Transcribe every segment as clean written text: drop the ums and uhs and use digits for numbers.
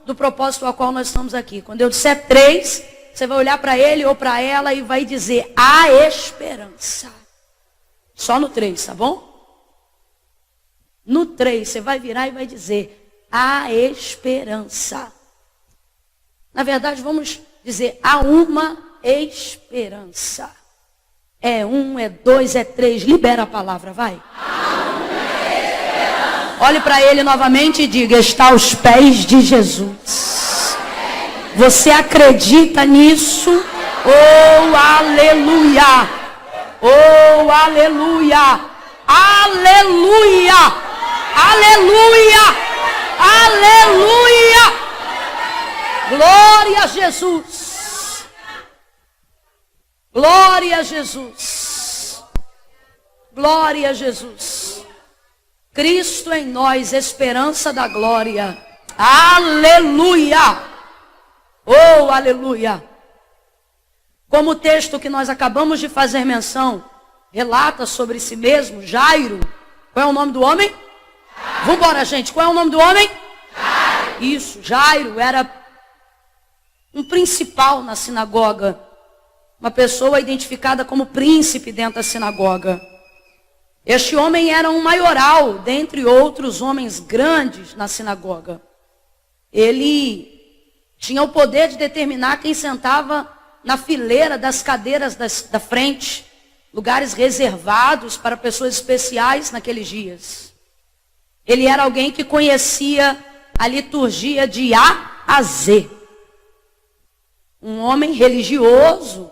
do propósito ao qual nós estamos aqui. Quando eu disser 3, você vai olhar para ele ou para ela e vai dizer: há esperança. Só no 3, tá bom? No 3, você vai virar e vai dizer: há esperança. Na verdade, vamos dizer: há uma esperança. É 1, é 2, é 3. Libera a palavra, vai. Olhe para ele novamente e diga: está aos pés de Jesus. Você acredita nisso? Oh, aleluia! Oh, aleluia! Aleluia! Aleluia! Aleluia! Glória a Jesus! Glória a Jesus! Glória a Jesus! Cristo em nós, esperança da glória. Aleluia! Oh, aleluia! Como o texto que nós acabamos de fazer menção relata sobre si mesmo, Jairo. Qual é o nome do homem? Vamos embora, gente. Qual é o nome do homem? Jairo. Isso, Jairo era um principal na sinagoga. Uma pessoa identificada como príncipe dentro da sinagoga. Este homem era um maioral, dentre outros homens grandes na sinagoga. Ele tinha o poder de determinar quem sentava na fileira das cadeiras da frente, lugares reservados para pessoas especiais naqueles dias. Ele era alguém que conhecia a liturgia de A a Z. Um homem religioso.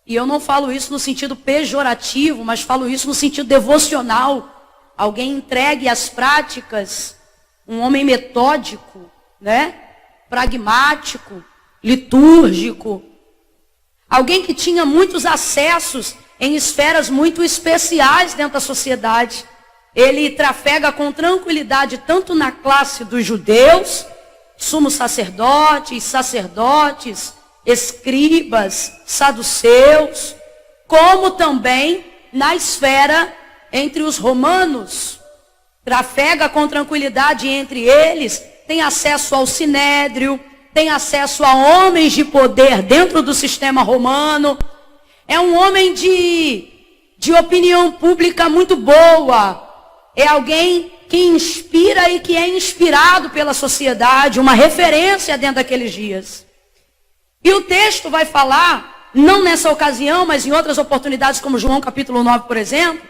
E eu não falo isso no sentido pejorativo, mas falo isso no sentido devocional. Alguém entregue às práticas, um homem metódico, né? Pragmático, litúrgico. Alguém que tinha muitos acessos em esferas muito especiais dentro da sociedade. Ele trafega com tranquilidade tanto na classe dos judeus, sumos sacerdotes, escribas, saduceus, como também na esfera entre os romanos. Trafega com tranquilidade entre eles, tem acesso ao sinédrio, tem acesso a homens de poder dentro do sistema romano. É um homem de opinião pública muito boa. É alguém que inspira e que é inspirado pela sociedade, uma referência dentro daqueles dias. E o texto vai falar, não nessa ocasião, mas em outras oportunidades, como João capítulo 9, por exemplo,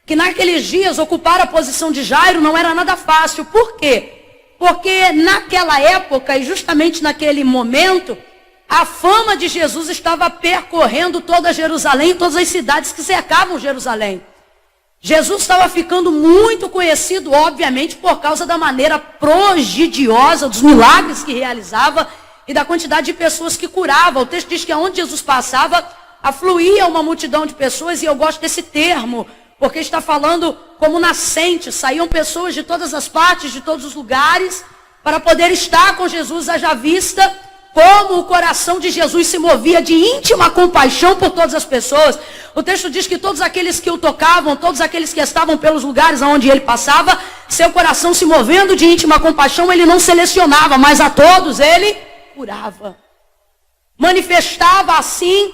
que naqueles dias ocupar a posição de Jairo não era nada fácil. Por quê? Porque naquela época, e justamente naquele momento, a fama de Jesus estava percorrendo toda Jerusalém, todas as cidades que cercavam Jerusalém. Jesus estava ficando muito conhecido, obviamente, por causa da maneira prodigiosa, dos milagres que realizava e da quantidade de pessoas que curava. O texto diz que aonde Jesus passava, afluía uma multidão de pessoas, e eu gosto desse termo, porque está falando como nascente. Saíam pessoas de todas as partes, de todos os lugares, para poder estar com Jesus, haja vista como o coração de Jesus se movia de íntima compaixão por todas as pessoas. O texto diz que todos aqueles que o tocavam, todos aqueles que estavam pelos lugares onde ele passava, seu coração se movendo de íntima compaixão, ele não selecionava, mas a todos ele curava. Manifestava assim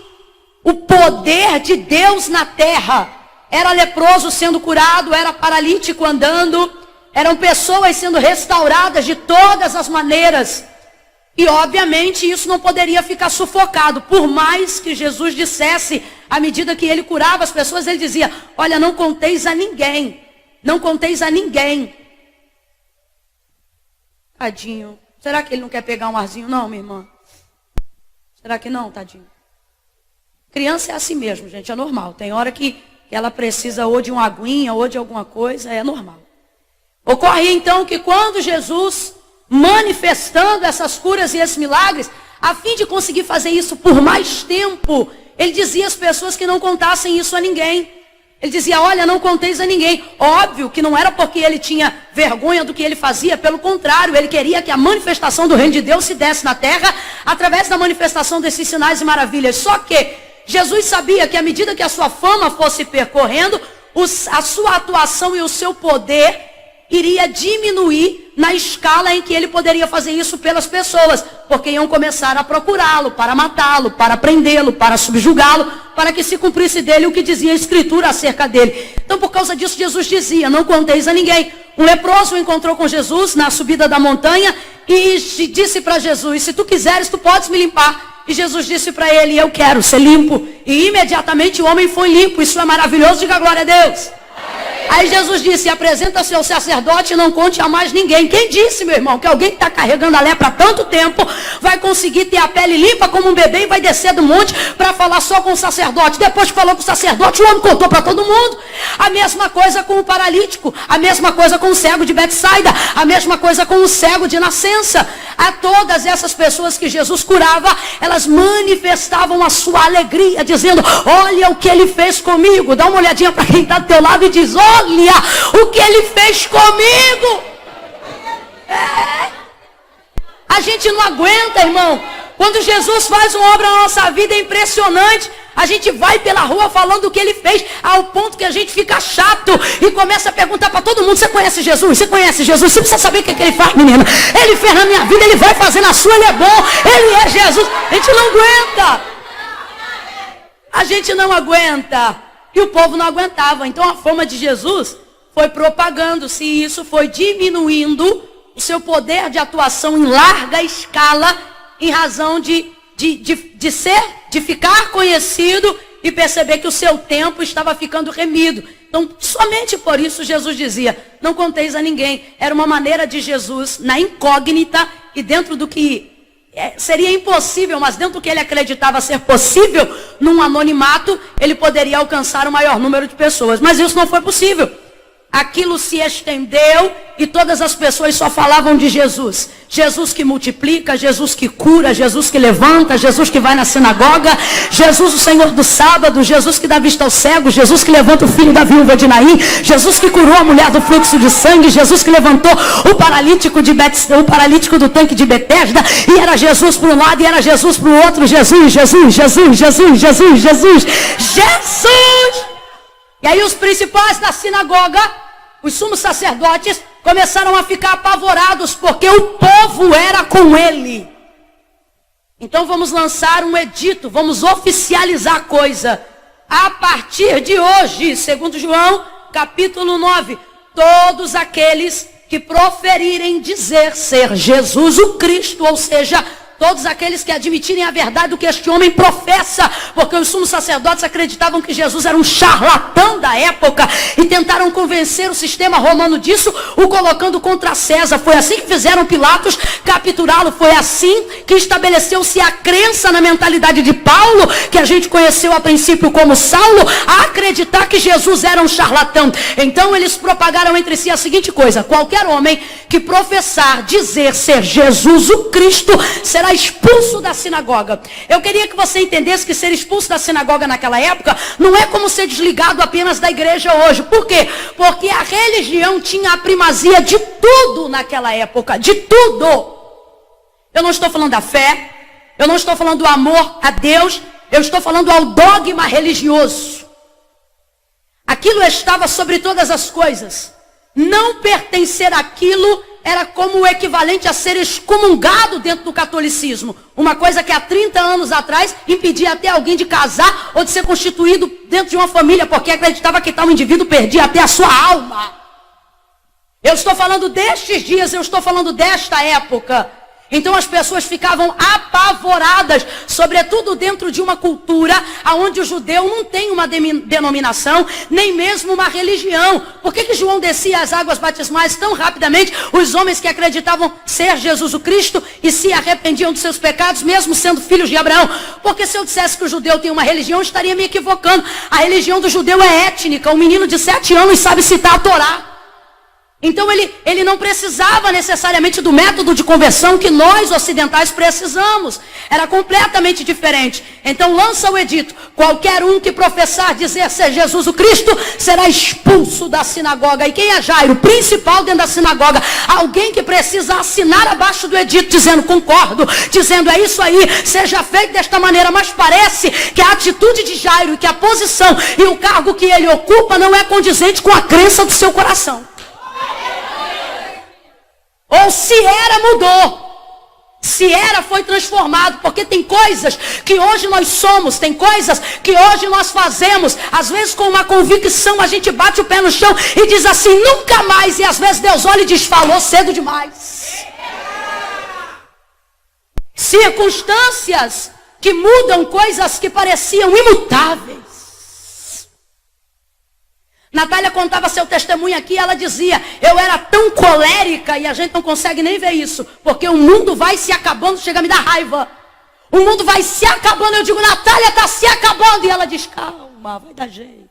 o poder de Deus na terra. Era leproso sendo curado, era paralítico andando, eram pessoas sendo restauradas de todas as maneiras. E obviamente isso não poderia ficar sufocado. Por mais que Jesus dissesse, à medida que ele curava as pessoas, ele dizia: olha, não conteis a ninguém. Não conteis a ninguém. Tadinho. Será que ele não quer pegar um arzinho? Não, minha irmã. Será que não, tadinho? Criança é assim mesmo, gente, é normal. Tem hora que ela precisa ou de uma aguinha ou de alguma coisa, é normal. Ocorre então que quando Jesus, manifestando essas curas e esses milagres, a fim de conseguir fazer isso por mais tempo, ele dizia às pessoas que não contassem isso a ninguém. Ele dizia: olha, não conteis a ninguém. Óbvio que não era porque ele tinha vergonha do que ele fazia, pelo contrário, ele queria que a manifestação do reino de Deus se desse na terra, através da manifestação desses sinais e maravilhas. Só que Jesus sabia que à medida que a sua fama fosse percorrendo, a sua atuação e o seu poder iria diminuir na escala em que ele poderia fazer isso pelas pessoas, porque iam começar a procurá-lo, para matá-lo, para prendê-lo, para subjugá-lo, para que se cumprisse dele o que dizia a Escritura acerca dele. Então, por causa disso, Jesus dizia, não conteis a ninguém. Um leproso encontrou com Jesus na subida da montanha e disse para Jesus, se tu quiseres, tu podes me limpar. E Jesus disse para ele, eu quero ser limpo. E imediatamente o homem foi limpo. Isso é maravilhoso, diga glória a Deus. Aí Jesus disse, apresenta-se ao sacerdote e não conte a mais ninguém. Quem disse, meu irmão, que alguém que está carregando a lepra há tanto tempo vai conseguir ter a pele limpa como um bebê e vai descer do monte para falar só com o sacerdote? Depois que falou com o sacerdote, o homem contou para todo mundo. A mesma coisa com o paralítico, a mesma coisa com o cego de Betsaida, a mesma coisa com o cego de nascença. A todas essas pessoas que Jesus curava, elas manifestavam a sua alegria, dizendo, olha o que ele fez comigo. Dá uma olhadinha para quem está do teu lado e diz, olha o que ele fez comigo. A gente não aguenta, irmão. Quando Jesus faz uma obra na nossa vida, é impressionante. A gente vai pela rua falando o que ele fez, ao ponto que a gente fica chato e começa a perguntar para todo mundo, você conhece Jesus? Você conhece Jesus? Você precisa saber o que ele faz, menina. Ele fez na minha vida, ele vai fazer na sua, ele é bom, ele é Jesus. A gente não aguenta. A gente não aguenta. E o povo não aguentava. Então a fama de Jesus foi propagando-se e isso foi diminuindo o seu poder de atuação em larga escala em razão de ficar conhecido e perceber que o seu tempo estava ficando remido. Então, somente por isso Jesus dizia, não conteis a ninguém. Era uma maneira de Jesus, na incógnita e dentro do que seria impossível, mas dentro do que ele acreditava ser possível, num anonimato, ele poderia alcançar o maior número de pessoas. Mas isso não foi possível. Aquilo se estendeu e todas as pessoas só falavam de Jesus. Jesus que multiplica, Jesus que cura, Jesus que levanta, Jesus que vai na sinagoga, Jesus o Senhor do sábado, Jesus que dá vista ao cego, Jesus que levanta o filho da viúva de Naim, Jesus que curou a mulher do fluxo de sangue, Jesus que levantou o paralítico do tanque de Betesda, e era Jesus para um lado e era Jesus para o outro. Jesus, Jesus, Jesus, Jesus, Jesus, Jesus, Jesus! E aí os principais da sinagoga, os sumos sacerdotes, começaram a ficar apavorados, porque o povo era com ele. Então vamos lançar um edito, vamos oficializar a coisa. A partir de hoje, segundo João, capítulo 9, todos aqueles que proferirem dizer ser Jesus o Cristo, ou seja, todos aqueles que admitirem a verdade do que este homem professa, porque os sumos sacerdotes acreditavam que Jesus era um charlatão da época e tentaram convencer o sistema romano disso, o colocando contra César. Foi assim que fizeram Pilatos capturá-lo, foi assim que estabeleceu-se a crença na mentalidade de Paulo, que a gente conheceu a princípio como Saulo, a acreditar que Jesus era um charlatão. Então eles propagaram entre si a seguinte coisa: qualquer homem que professar dizer ser Jesus o Cristo será expulso da sinagoga. Eu queria que você entendesse que ser expulso da sinagoga naquela época não é como ser desligado apenas da igreja hoje. Por quê? Porque a religião tinha a primazia de tudo naquela época, de tudo. Eu não estou falando da fé, eu não estou falando do amor a Deus, eu estou falando ao dogma religioso. Aquilo estava sobre todas as coisas. Não pertencer àquilo era como o equivalente a ser excomungado dentro do catolicismo. Uma coisa que há 30 anos atrás impedia até alguém de casar ou de ser constituído dentro de uma família, porque acreditava que tal indivíduo perdia até a sua alma. Eu estou falando destes dias, eu estou falando desta época. Então as pessoas ficavam apavoradas, sobretudo dentro de uma cultura onde o judeu não tem uma denominação, nem mesmo uma religião. Por que João descia as águas batismais tão rapidamente? Os homens que acreditavam ser Jesus o Cristo e se arrependiam dos seus pecados, mesmo sendo filhos de Abraão. Porque se eu dissesse que o judeu tem uma religião, eu estaria me equivocando. A religião do judeu é étnica. Um menino de 7 anos sabe citar a Torá. Então ele não precisava necessariamente do método de conversão que nós ocidentais precisamos. Era completamente diferente. Então lança o edito: qualquer um que professar dizer ser Jesus o Cristo será expulso da sinagoga. E quem é Jairo? O principal dentro da sinagoga. Alguém que precisa assinar abaixo do edito dizendo concordo, dizendo é isso aí, seja feito desta maneira. Mas parece que a atitude de Jairo, que a posição e o cargo que ele ocupa não é condizente com a crença do seu coração. Ou se era, mudou. Se era, foi transformado. Porque tem coisas que hoje nós somos, tem coisas que hoje nós fazemos. Às vezes com uma convicção a gente bate o pé no chão e diz assim, nunca mais. E às vezes Deus olha e diz, falou cedo demais. Circunstâncias que mudam coisas que pareciam imutáveis. Natália contava seu testemunho aqui, ela dizia, eu era tão colérica, e a gente não consegue nem ver isso, porque o mundo vai se acabando, chega a me dar raiva. O mundo vai se acabando, eu digo, Natália está se acabando, e ela diz, calma, vai dar jeito.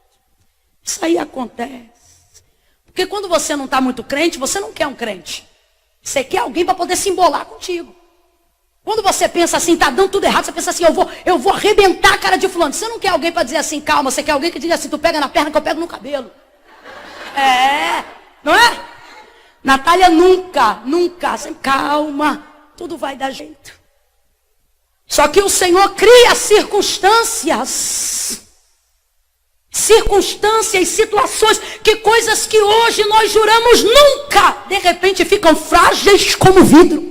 Isso aí acontece. Porque quando você não está muito crente, você não quer um crente. Você quer alguém para poder se embolar contigo. Quando você pensa assim, está dando tudo errado, você pensa assim, eu vou arrebentar a cara de fulano. Você não quer alguém para dizer assim, calma, você quer alguém que diga assim, tu pega na perna que eu pego no cabelo. Não é? Natália nunca, sempre, calma, tudo vai dar jeito. Só que o Senhor cria circunstâncias, situações, que coisas que hoje nós juramos nunca, de repente ficam frágeis como vidro.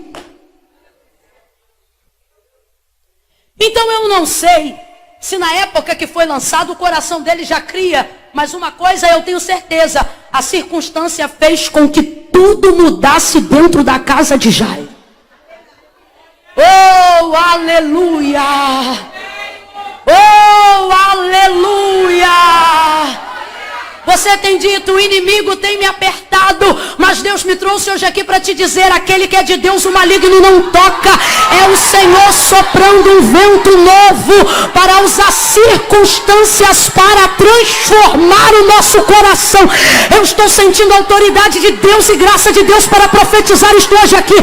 Então eu não sei se na época que foi lançado o coração dele já cria, mas uma coisa eu tenho certeza, a circunstância fez com que tudo mudasse dentro da casa de Jairo. Oh, aleluia! Oh, aleluia! Você tem dito, o inimigo tem me apertado, mas Deus me trouxe hoje aqui para te dizer, aquele que é de Deus, o maligno não toca. É o Senhor soprando um vento novo para usar circunstâncias para transformar o nosso coração. Eu estou sentindo a autoridade de Deus e graça de Deus para profetizar isto hoje aqui.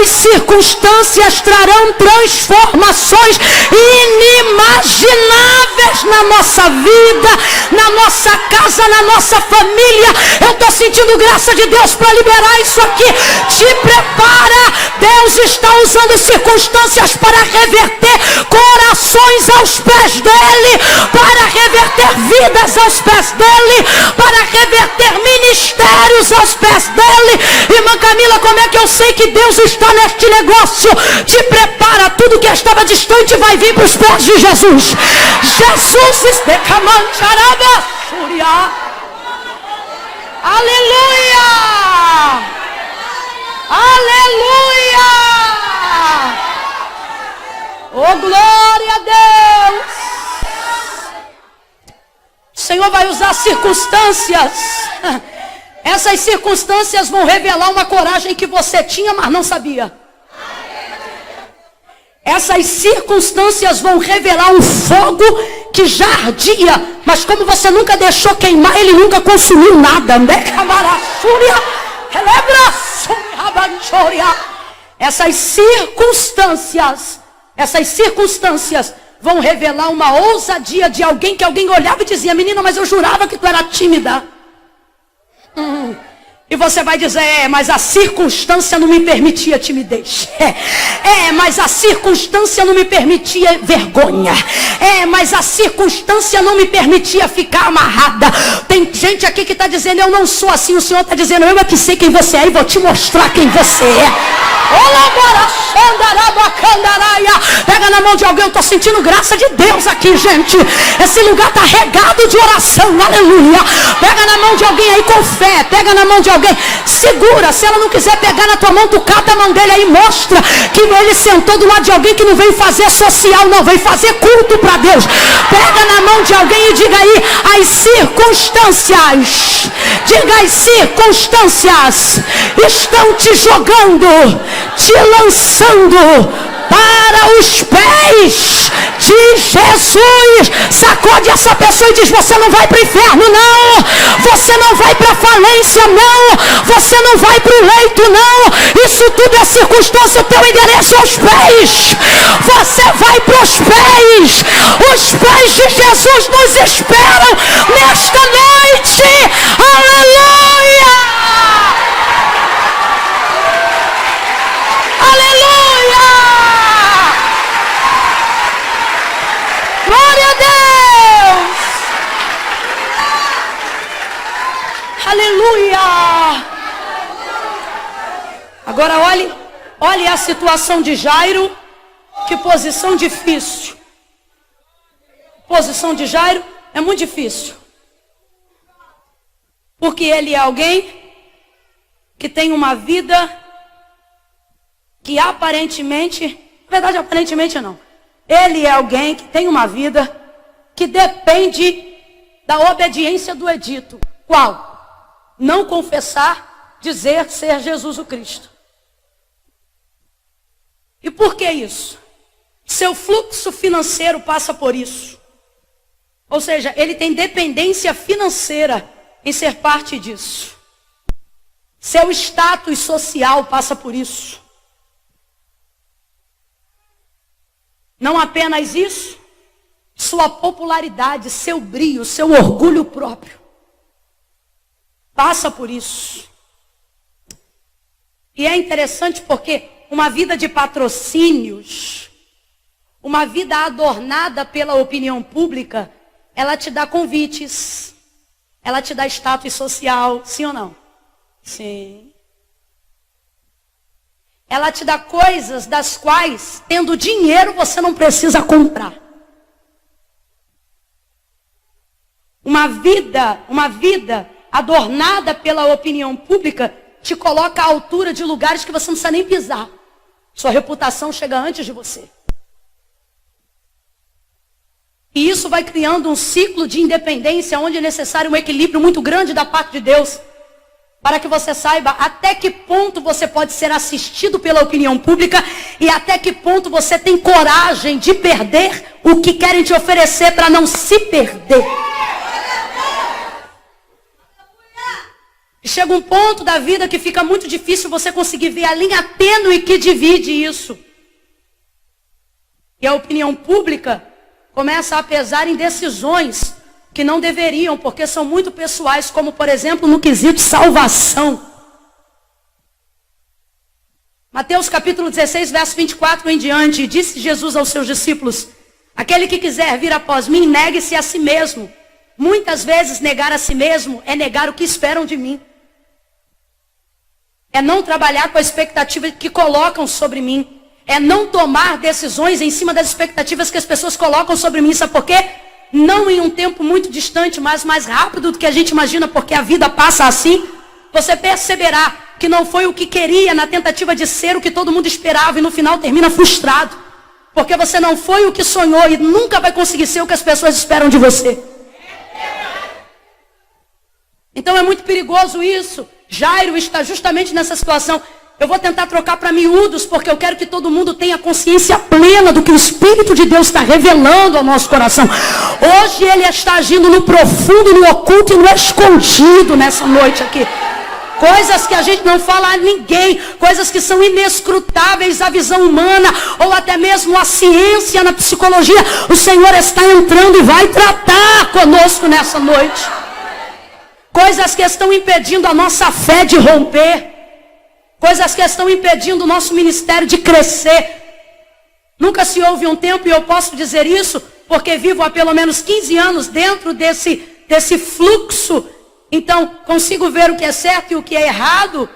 As circunstâncias trarão transformações inimagináveis na nossa vida, na nossa casa, na nossa família. Eu estou sentindo graça de Deus para liberar isso aqui. Te prepara. Deus está usando circunstâncias para reverter corações aos pés dele, para reverter vidas aos pés dele, para reverter ministérios aos pés dele. Irmã Camila, como é que eu sei que Deus está neste negócio? Te prepara, tudo que estava distante vai vir para os pés de Jesus. Jesus está camantaraba. Aleluia! Aleluia! Oh, glória a Deus! O Senhor vai usar circunstâncias. Essas circunstâncias vão revelar uma coragem que você tinha, mas não sabia. Essas circunstâncias vão revelar um fogo que já ardia, mas como você nunca deixou queimar, ele nunca consumiu nada. Essas circunstâncias vão revelar uma ousadia de alguém que alguém olhava e dizia, menina, mas eu jurava que tu era tímida. E você vai dizer, mas a circunstância não me permitia timidez. Mas a circunstância não me permitia vergonha. Mas a circunstância não me permitia ficar amarrada. Tem gente aqui que está dizendo, eu não sou assim. O Senhor está dizendo, eu é que sei quem você é e vou te mostrar quem você é. Pega na mão de alguém, eu estou sentindo graça de Deus aqui, gente. Esse lugar está regado de oração, aleluia. Pega na mão de alguém aí com fé, pega na mão de alguém, segura. Se ela não quiser pegar na tua mão, tu cata a mão dele aí, mostra que ele sentou do lado de alguém que não veio fazer social, não, veio fazer culto para Deus. Pega na mão de alguém e diga aí, as circunstâncias, diga, as circunstâncias estão te jogando, te lançando para os pés de Jesus. Sacode essa pessoa e diz, você não vai para o inferno, não. Você não vai para a falência, não. Você não vai para o leito, não. Isso tudo é circunstância, o teu endereço aos pés. Você vai para os pés. Os pés de Jesus nos esperam nesta noite. Aleluia! Aleluia! Glória a Deus! Aleluia! Agora olhe a situação de Jairo. Que posição difícil. Posição de Jairo é muito difícil. Porque ele é alguém que tem uma vida que aparentemente, na verdade aparentemente não. Ele é alguém que tem uma vida que depende da obediência do edito. Qual? Não confessar, dizer ser Jesus o Cristo. E por que isso? Seu fluxo financeiro passa por isso. Ou seja, ele tem dependência financeira em ser parte disso. Seu status social passa por isso. Não apenas isso, sua popularidade, seu brio, seu orgulho próprio passa por isso. E é interessante porque uma vida de patrocínios, uma vida adornada pela opinião pública, ela te dá convites, ela te dá status social, sim ou não? Sim. Ela te dá coisas das quais, tendo dinheiro, você não precisa comprar. Uma vida adornada pela opinião pública te coloca à altura de lugares que você não precisa nem pisar. Sua reputação chega antes de você. E isso vai criando um ciclo de independência onde é necessário um equilíbrio muito grande da parte de Deus. Para que você saiba até que ponto você pode ser assistido pela opinião pública e até que ponto você tem coragem de perder o que querem te oferecer para não se perder. Chega um ponto da vida que fica muito difícil você conseguir ver a linha tênue que divide isso. E a opinião pública começa a pesar em decisões que não deveriam, porque são muito pessoais, como por exemplo no quesito salvação. Mateus capítulo 16, verso 24 em diante, disse Jesus aos seus discípulos: aquele que quiser vir após mim, negue-se a si mesmo. Muitas vezes negar a si mesmo é negar o que esperam de mim. É não trabalhar com a expectativa que colocam sobre mim. É não tomar decisões em cima das expectativas que as pessoas colocam sobre mim. Sabe por quê? Não em um tempo muito distante, mas mais rápido do que a gente imagina, porque a vida passa assim. Você perceberá que não foi o que queria na tentativa de ser o que todo mundo esperava e no final termina frustrado. Porque você não foi o que sonhou e nunca vai conseguir ser o que as pessoas esperam de você. Então é muito perigoso isso. Jairo está justamente nessa situação. Eu vou tentar trocar para miúdos, porque eu quero que todo mundo tenha consciência plena do que o Espírito de Deus está revelando ao nosso coração. Hoje ele está agindo no profundo, no oculto e no escondido nessa noite aqui. Coisas que a gente não fala a ninguém, coisas que são inescrutáveis à visão humana, ou até mesmo à ciência, na psicologia. O Senhor está entrando e vai tratar conosco nessa noite. Coisas que estão impedindo a nossa fé de romper. Coisas que estão impedindo o nosso ministério de crescer. Nunca se houve um tempo, e eu posso dizer isso, porque vivo há pelo menos 15 anos dentro desse fluxo. Então, consigo ver o que é certo e o que é errado.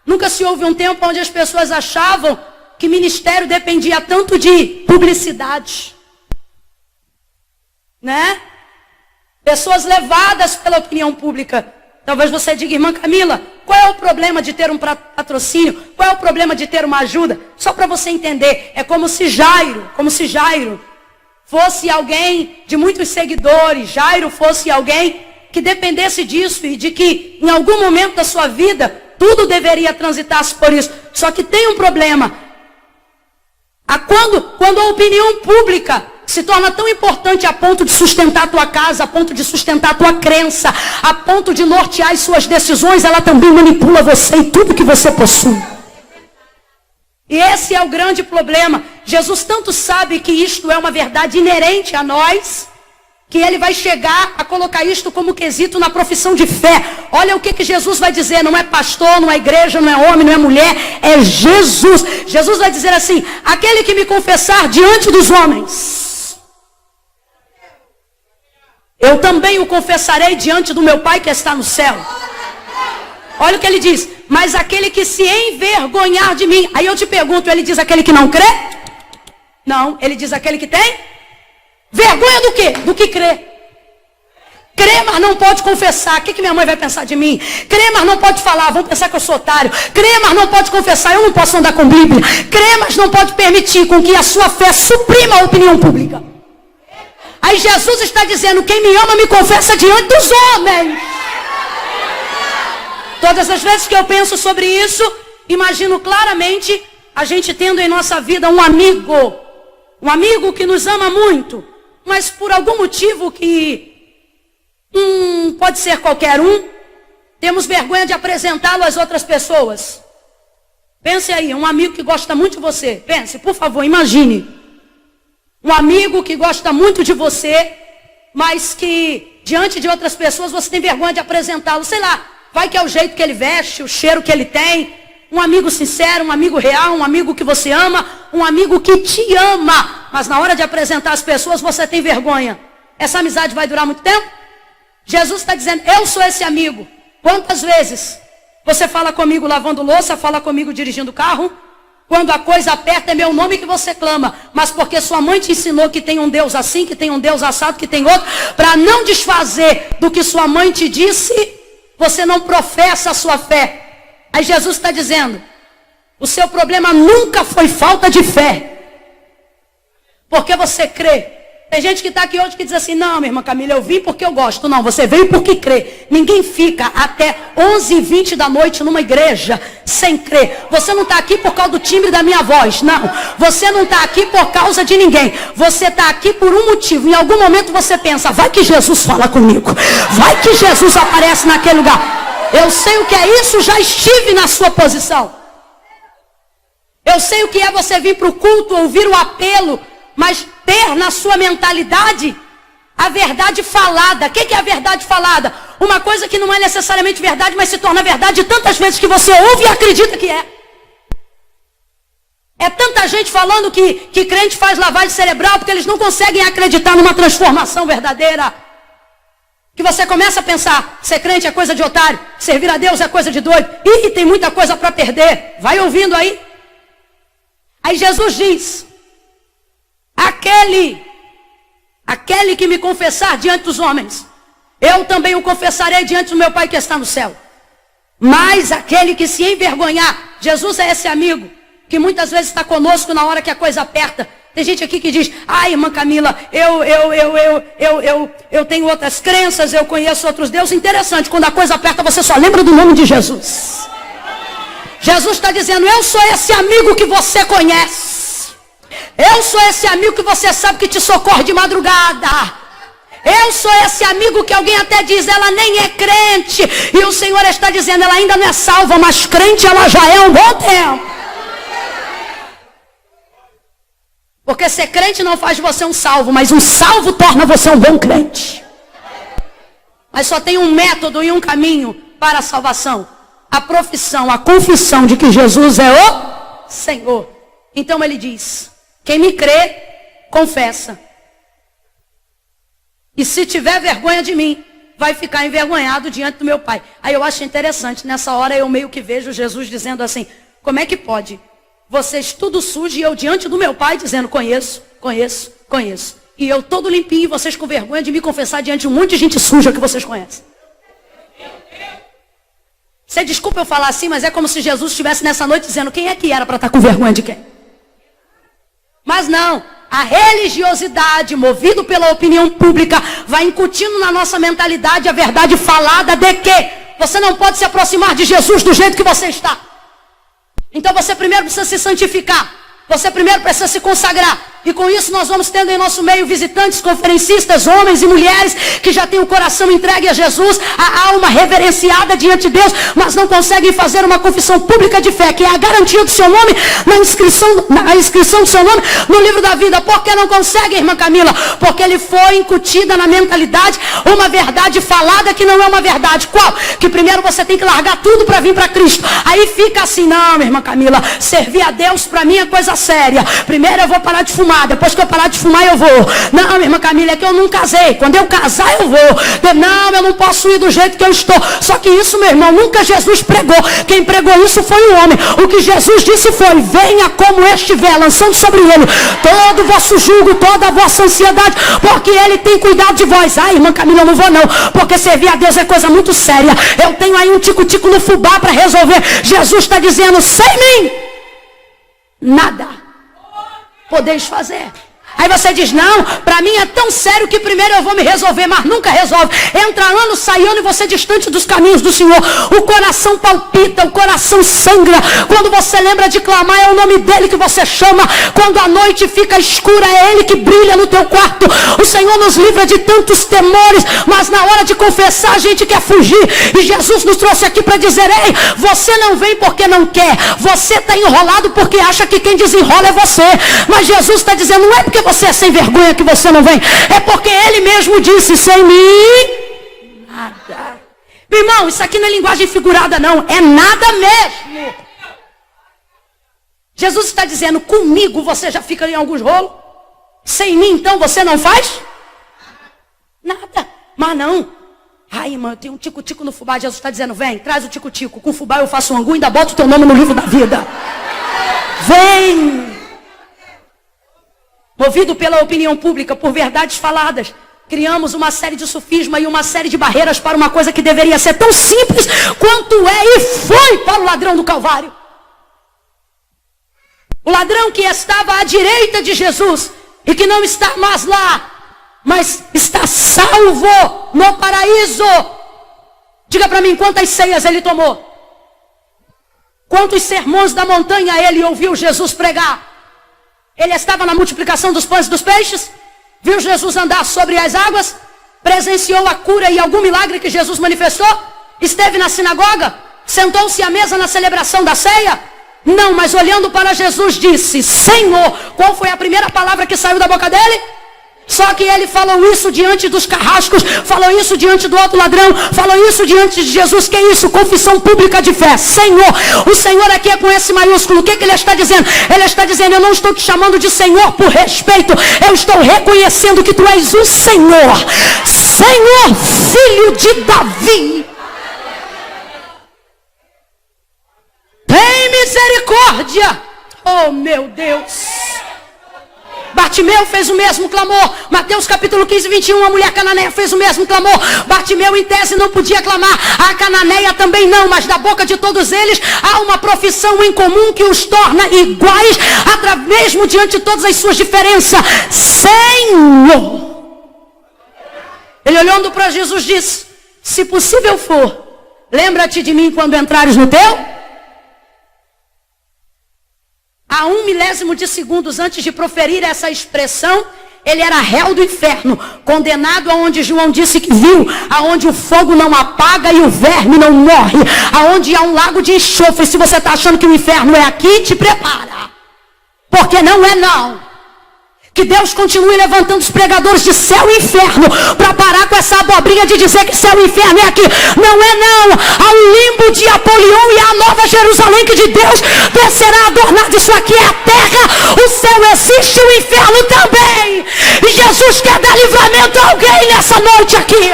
Nunca se houve um tempo onde as pessoas achavam que ministério dependia tanto de publicidade. Né? Pessoas levadas pela opinião pública. Talvez você diga, irmã Camila, qual é o problema de ter um patrocínio? Qual é o problema de ter uma ajuda? Só para você entender, é como se Jairo fosse alguém de muitos seguidores. Jairo fosse alguém que dependesse disso e de que em algum momento da sua vida tudo deveria transitar por isso. Só que tem um problema. Quando a opinião pública se torna tão importante a ponto de sustentar a tua casa, a ponto de sustentar a tua crença, a ponto de nortear as suas decisões, ela também manipula você e tudo que você possui. E esse é o grande problema. Jesus tanto sabe que isto é uma verdade inerente a nós, que ele vai chegar a colocar isto como quesito na profissão de fé. Olha o que Jesus vai dizer, não é pastor, não é igreja, não é homem, não é mulher, é Jesus. Jesus vai dizer assim: aquele que me confessar diante dos homens, eu também o confessarei diante do meu Pai que está no céu. Olha o que ele diz: Mas aquele que se envergonhar de mim. Aí eu te pergunto, ele diz aquele que não crê? Não, ele diz aquele que tem vergonha do quê? Do que crê. Crê, mas não pode confessar. O que minha mãe vai pensar de mim? Crê, mas não pode falar. Vão pensar que eu sou otário. Crê, mas não pode confessar. Eu não posso andar com Bíblia. Crê, mas não pode permitir com que a sua fé suprima a opinião pública. Aí Jesus está dizendo, quem me ama me confessa diante dos homens. Todas as vezes que eu penso sobre isso, imagino claramente a gente tendo em nossa vida um amigo que nos ama muito, mas por algum motivo que pode ser qualquer um, temos vergonha de apresentá-lo às outras pessoas. Pense aí, um amigo que gosta muito de você. Pense, por favor, imagine. Um amigo que gosta muito de você, mas que diante de outras pessoas você tem vergonha de apresentá-lo. Sei lá, vai que é o jeito que ele veste, o cheiro que ele tem. Um amigo sincero, um amigo real, um amigo que você ama, um amigo que te ama. Mas na hora de apresentar as pessoas você tem vergonha. Essa amizade vai durar muito tempo? Jesus está dizendo, eu sou esse amigo. Quantas vezes você fala comigo lavando louça, fala comigo dirigindo carro? Quando a coisa aperta é meu nome que você clama. Mas porque sua mãe te ensinou que tem um Deus assim, que tem um Deus assado, que tem outro. Para não desfazer do que sua mãe te disse, você não professa a sua fé. Aí Jesus está dizendo, o seu problema nunca foi falta de fé. Porque você crê. Tem gente que está aqui hoje que diz assim, não, minha irmã Camila, eu vim porque eu gosto. Não, você veio porque crê. Ninguém fica até 11h20 da noite numa igreja sem crer. Você não está aqui por causa do timbre da minha voz. Não, você não está aqui por causa de ninguém. Você está aqui por um motivo. Em algum momento você pensa, vai que Jesus fala comigo. Vai que Jesus aparece naquele lugar. Eu sei o que é isso, já estive na sua posição. Eu sei o que é você vir para o culto, ouvir o apelo, mas ter na sua mentalidade a verdade falada. O que é a verdade falada? Uma coisa que não é necessariamente verdade, mas se torna verdade tantas vezes que você ouve e acredita que é. É tanta gente falando que crente faz lavagem cerebral porque eles não conseguem acreditar numa transformação verdadeira. Que você começa a pensar, ser crente é coisa de otário, servir a Deus é coisa de doido. Ih, tem muita coisa para perder. Vai ouvindo aí. Aí Jesus diz, aquele que me confessar diante dos homens, eu também o confessarei diante do meu Pai que está no céu. Mas aquele que se envergonhar, Jesus é esse amigo que muitas vezes está conosco na hora que a coisa aperta. Tem gente aqui que diz, irmã Camila, eu tenho outras crenças, eu conheço outros deuses. Interessante, quando a coisa aperta você só lembra do nome de Jesus. Jesus está dizendo, eu sou esse amigo que você conhece. Eu sou esse amigo que você sabe que te socorre de madrugada. Eu sou esse amigo que alguém até diz, ela nem é crente. E o Senhor está dizendo, ela ainda não é salva, mas crente ela já é há um bom tempo. Porque ser crente não faz de você um salvo, mas um salvo torna você um bom crente. Mas só tem um método e um caminho para a salvação. A profissão, a confissão de que Jesus é o Senhor. Então ele diz, quem me crê, confessa. E se tiver vergonha de mim, vai ficar envergonhado diante do meu Pai. Aí eu acho interessante, nessa hora eu meio que vejo Jesus dizendo assim, como é que pode? Vocês tudo sujo e eu diante do meu Pai dizendo, conheço. E eu todo limpinho e vocês com vergonha de me confessar diante de um monte de gente suja que vocês conhecem. Você desculpa eu falar assim, mas é como se Jesus estivesse nessa noite dizendo, quem é que era para estar com vergonha de quem? Mas não, a religiosidade, movido pela opinião pública, vai incutindo na nossa mentalidade a verdade falada de que você não pode se aproximar de Jesus do jeito que você está. Então você primeiro precisa se santificar. Você primeiro precisa se consagrar. E com isso nós vamos tendo em nosso meio visitantes, conferencistas, homens e mulheres que já têm o coração entregue a Jesus, a alma reverenciada diante de Deus, mas não conseguem fazer uma confissão pública de fé, que é a garantia do seu nome na inscrição do seu nome no livro da vida. Por que não conseguem, irmã Camila? Porque ele foi incutida na mentalidade uma verdade falada que não é uma verdade. Qual? Que primeiro você tem que largar tudo para vir para Cristo. Aí fica assim, não, minha irmã Camila, servir a Deus para mim é coisa coisa séria. Primeiro eu vou parar de fumar, depois que eu parar de fumar eu vou. Não, minha irmã Camila, é que eu não casei. Quando eu casar eu vou. Não, eu não posso ir do jeito que eu estou. Só que isso, meu irmão, nunca Jesus pregou. Quem pregou isso foi o homem. O que Jesus disse foi: venha como estiver, lançando sobre ele todo o vosso jugo, toda a vossa ansiedade, porque ele tem cuidado de vós. Ai, irmã Camila, eu não vou não, porque servir a Deus é coisa muito séria. Eu tenho aí um tico-tico no fubá para resolver. Jesus está dizendo: sem mim nada podeis fazer. Aí você diz: não, para mim é tão sério que primeiro eu vou me resolver, mas nunca resolve. Entra ano, sai ano e você distante dos caminhos do Senhor. O coração palpita, o coração sangra. Quando você lembra de clamar, é o nome dele que você chama. Quando a noite fica escura, é ele que brilha no teu quarto. O Senhor nos livra de tantos temores, mas na hora de confessar a gente quer fugir. E Jesus nos trouxe aqui para dizer: ei, você não vem porque não quer. Você está enrolado porque acha que quem desenrola é você. Mas Jesus está dizendo: não é porque você é sem vergonha que você não vem, é porque ele mesmo disse: sem mim nada. Irmão, isso aqui não é linguagem figurada não, é nada mesmo. Jesus está dizendo: comigo você já fica em alguns rolos, sem mim então você não faz nada. Mas não, ai irmã, eu tenho um tico-tico no fubá. Jesus está dizendo: vem, traz o tico-tico, com o fubá eu faço um angu e ainda boto o teu nome no livro da vida. Vem. Movido pela opinião pública, por verdades faladas, criamos uma série de sofismas e uma série de barreiras para uma coisa que deveria ser tão simples quanto é e foi para o ladrão do Calvário. O ladrão que estava à direita de Jesus e que não está mais lá, mas está salvo no paraíso. Diga para mim, quantas ceias ele tomou? Quantos sermões da montanha ele ouviu Jesus pregar? Ele estava na multiplicação dos pães e dos peixes, viu Jesus andar sobre as águas, presenciou a cura e algum milagre que Jesus manifestou, esteve na sinagoga, sentou-se à mesa na celebração da ceia? Não, mas olhando para Jesus disse: Senhor. Qual foi a primeira palavra que saiu da boca dele? Só que ele falou isso diante dos carrascos, falou isso diante do outro ladrão, falou isso diante de Jesus. Que é isso? Confissão pública de fé. Senhor. O Senhor aqui é com S maiúsculo. O que ele está dizendo? Ele está dizendo: eu não estou te chamando de Senhor por respeito, eu estou reconhecendo que tu és o Senhor. Senhor, filho de Davi, tem misericórdia. Oh meu Deus. Bartimeu fez o mesmo clamor. Mateus capítulo 15, 21, a mulher cananeia fez o mesmo clamor. Bartimeu em tese não podia clamar, a cananeia também não, mas da boca de todos eles há uma profissão em comum que os torna iguais, mesmo diante de todas as suas diferenças. Senhor. Ele olhando para Jesus disse: se possível for, lembra-te de mim quando entrares no teu. A 1 milésimo de segundos antes de proferir essa expressão, ele era réu do inferno, condenado aonde João disse que viu, aonde o fogo não apaga e o verme não morre, aonde há um lago de enxofre. Se você está achando que o inferno é aqui, te prepara, porque não é não. Que Deus continue levantando os pregadores de céu e inferno para parar com essa abobrinha de dizer que céu e inferno é aqui. Não é não. Ao limbo de Apolion e a nova Jerusalém que de Deus descerá adornado. Isso aqui é a terra. O céu existe, o inferno também. E Jesus quer dar livramento a alguém nessa noite aqui.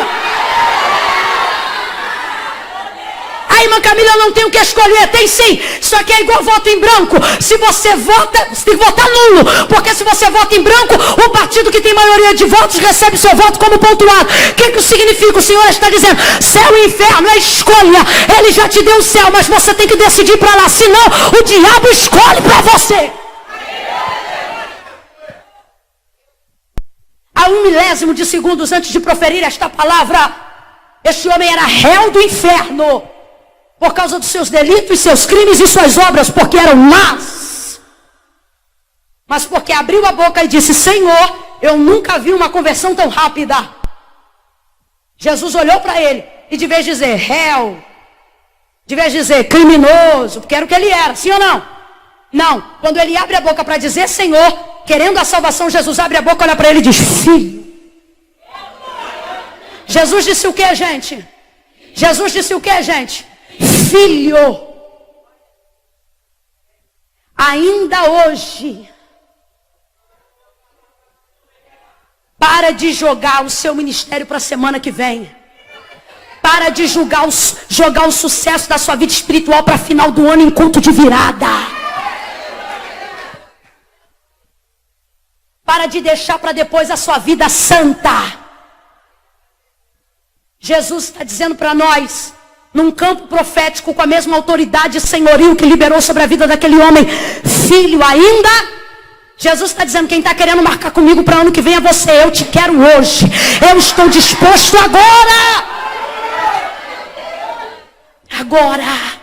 Aí, irmã Camila, eu não tenho o que escolher. Tem sim. Isso aqui é igual voto em branco. Se você vota, você tem que votar nulo. Porque se você vota em branco, o partido que tem maioria de votos recebe seu voto como pontuado. O que isso significa? O Senhor está dizendo: céu e inferno é escolha. Ele já te deu o céu, mas você tem que decidir para lá. Senão, o diabo escolhe para você. A 1 milésimo de segundos antes de proferir esta palavra, este homem era réu do inferno. Por causa dos seus delitos, seus crimes e suas obras, porque eram más. Mas porque abriu a boca e disse: Senhor, eu nunca vi uma conversão tão rápida. Jesus olhou para ele e de vez de dizer réu, de vez de dizer criminoso, porque era o que ele era, sim ou não? Não, quando ele abre a boca para dizer Senhor, querendo a salvação, Jesus abre a boca, olha para ele e diz: filho. Jesus disse o que, gente? Jesus disse o que, gente? Filho. ainda hoje, para de jogar o seu ministério para a semana que vem. Para de jogar o sucesso da sua vida espiritual para final do ano em culto de virada. Para de deixar para depois a sua vida santa. Jesus está dizendo para nós, num campo profético, com a mesma autoridade e senhorio que liberou sobre a vida daquele homem, filho ainda. Jesus está dizendo, quem está querendo marcar comigo para ano que vem é você. Eu te quero hoje. Eu estou disposto agora. Agora.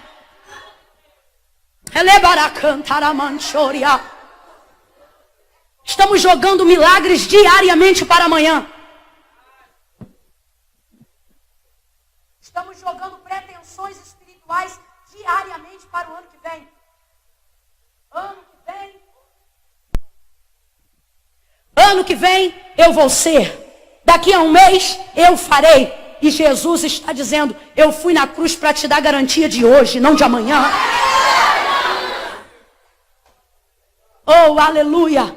Estamos jogando milagres diariamente para amanhã. Estamos jogando pretensões espirituais diariamente para o ano que vem. Ano que vem eu vou ser. Daqui a um mês eu farei. E Jesus está dizendo, eu fui na cruz para te dar garantia de hoje, não de amanhã. Oh, aleluia.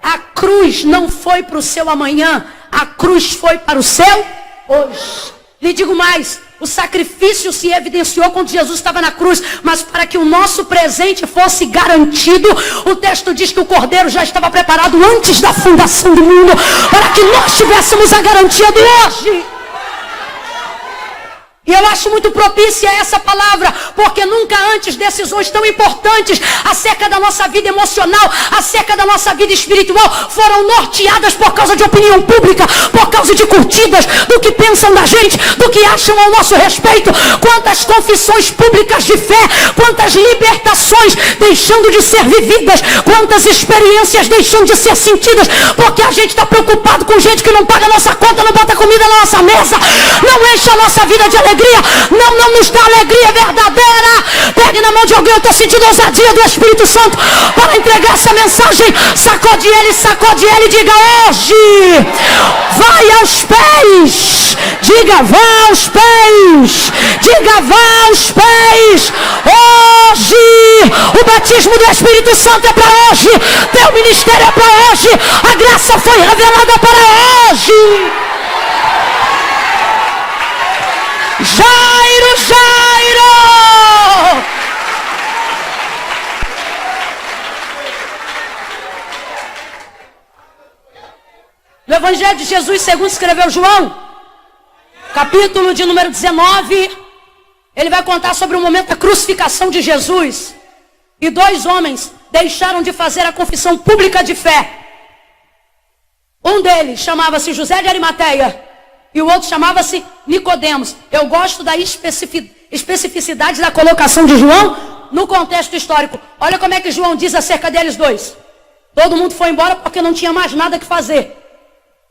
A cruz não foi para o seu amanhã. A cruz foi para o seu hoje. Lhe digo mais, o sacrifício se evidenciou quando Jesus estava na cruz, mas para que o nosso presente fosse garantido, o texto diz que o Cordeiro já estava preparado antes da fundação do mundo, para que nós tivéssemos a garantia do hoje. E eu acho muito propícia essa palavra, porque nunca antes decisões tão importantes acerca da nossa vida emocional, acerca da nossa vida espiritual, foram norteadas por causa de opinião pública, por causa de curtidas, do que pensam da gente, do que acham ao nosso respeito. Quantas confissões públicas de fé, quantas libertações deixando de ser vividas, quantas experiências deixando de ser sentidas, porque a gente está preocupado com gente que não paga a nossa conta, não bota comida na nossa mesa, não enche a nossa vida de alegria. Não nos dá alegria verdadeira. Pegue na mão de alguém, eu estou sentindo ousadia do Espírito Santo para entregar essa mensagem. Sacode ele e diga hoje. Vai aos pés. Diga vá aos pés. Diga vá aos pés. Hoje. O batismo do Espírito Santo é para hoje. Teu ministério é para hoje. A graça foi revelada para hoje. Jairo! No Evangelho de Jesus, segundo escreveu João, capítulo de número 19, ele vai contar sobre o momento da crucificação de Jesus. E dois homens deixaram de fazer a confissão pública de fé. Um deles chamava-se José de Arimateia. E o outro chamava-se Nicodemos. Eu gosto da especificidade da colocação de João no contexto histórico. Olha como é que João diz acerca deles dois. Todo mundo foi embora porque não tinha mais nada que fazer.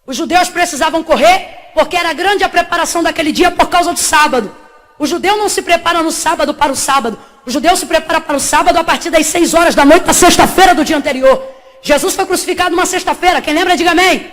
Os judeus precisavam correr porque era grande a preparação daquele dia por causa do sábado. O judeu não se prepara no sábado para o sábado. O judeu se prepara para o sábado a partir das 6 horas da noite da sexta-feira do dia anterior. Jesus foi crucificado numa sexta-feira. Quem lembra, diga amém.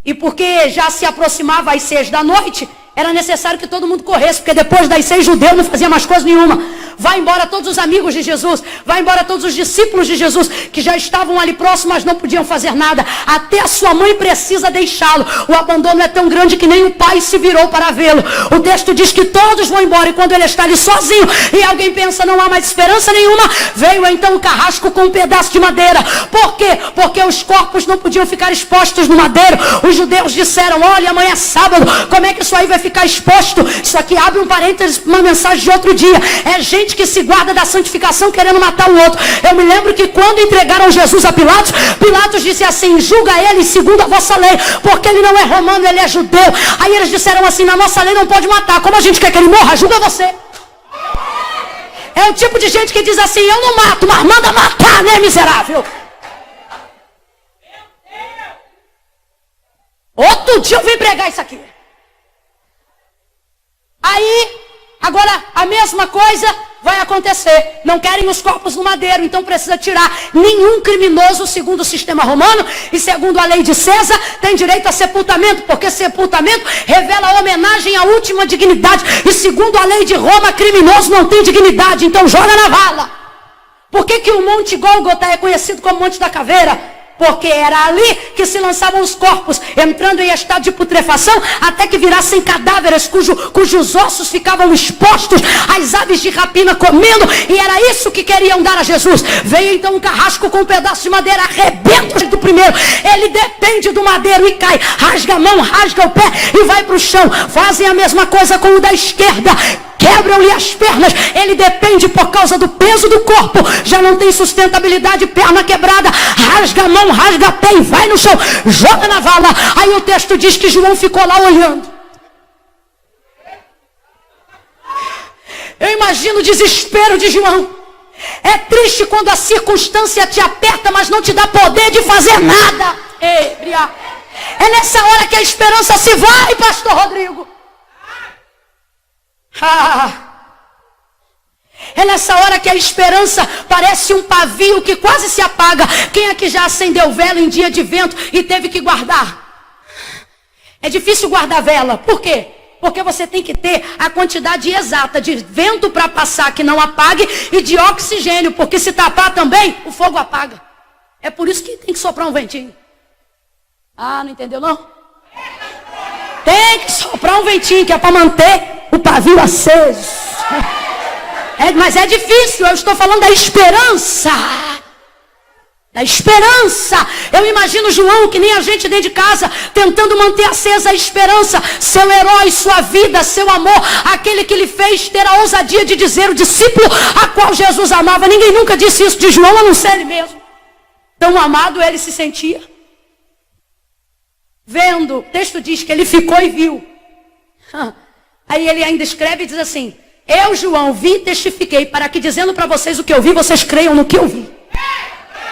E porque já se aproximava às 6 da noite, era necessário que todo mundo corresse, porque depois das 6 judeu não fazia mais coisa nenhuma. Vai embora todos os amigos de Jesus, vai embora todos os discípulos de Jesus, que já estavam ali próximos, mas não podiam fazer nada. Até a sua mãe precisa deixá-lo. O abandono é tão grande que nem o pai se virou para vê-lo. O texto diz que todos vão embora, e quando ele está ali sozinho, e alguém pensa, não há mais esperança nenhuma, veio então um carrasco com um pedaço de madeira. Por quê? Porque os corpos não podiam ficar expostos no madeiro. Os judeus disseram, olha, amanhã é sábado, como é que isso aí vai ficar exposto? Isso aqui abre um parênteses, uma mensagem de outro dia. É gente que se guarda da santificação querendo matar o outro. Eu me lembro que quando entregaram Jesus a Pilatos, Pilatos disse assim, julga ele segundo a vossa lei, porque ele não é romano, ele é judeu. Aí eles disseram assim, na nossa lei não pode matar, como a gente quer que ele morra, julga você. É o tipo de gente que diz assim, eu não mato, mas manda matar, né, miserável? Outro dia eu vim pregar isso aqui. Aí, agora a mesma coisa vai acontecer. Não querem os corpos no madeiro, então precisa tirar. Nenhum criminoso, segundo o sistema romano e segundo a lei de César, tem direito a sepultamento, porque sepultamento revela a homenagem à última dignidade. E segundo a lei de Roma, criminoso não tem dignidade, então joga na vala. Por que o Monte Gólgota é conhecido como Monte da Caveira? Porque era ali que se lançavam os corpos, entrando em estado de putrefação, até que virassem cadáveres, cujos ossos ficavam expostos, as aves de rapina comendo, e era isso que queriam dar a Jesus. Veio então um carrasco com um pedaço de madeira, arrebenta do primeiro, ele depende do madeiro e cai, rasga a mão, rasga o pé e vai para o chão. Fazem a mesma coisa com o da esquerda, quebram-lhe as pernas, ele depende por causa do peso do corpo, já não tem sustentabilidade, perna quebrada, rasga a mão, rasga a pé e vai no chão, joga na vala. Aí o texto diz que João ficou lá olhando. Eu imagino o desespero de João. É triste quando a circunstância te aperta, mas não te dá poder de fazer nada. É nessa hora que a esperança se vai, pastor Rodrigo. É nessa hora que a esperança parece um pavio que quase se apaga. Quem aqui já acendeu vela em dia de vento e teve que guardar? É difícil guardar vela. Por quê? Porque você tem que ter a quantidade exata de vento para passar que não apague e de oxigênio, porque se tapar também, o fogo apaga. É por isso que tem que soprar um ventinho. Não entendeu não? Tem que soprar um ventinho que é para manter o pavio aceso. Mas é difícil, eu estou falando da esperança. Da esperança. Eu imagino João, que nem a gente dentro de casa, tentando manter acesa a esperança. Seu herói, sua vida, seu amor, aquele que lhe fez ter a ousadia de dizer o discípulo a qual Jesus amava. Ninguém nunca disse isso de João, a não ser ele mesmo. Tão amado ele se sentia. Vendo, o texto diz que ele ficou e viu. Aí ele ainda escreve e diz assim: eu, João, vi e testifiquei, para que dizendo para vocês o que eu vi, vocês creiam no que eu vi.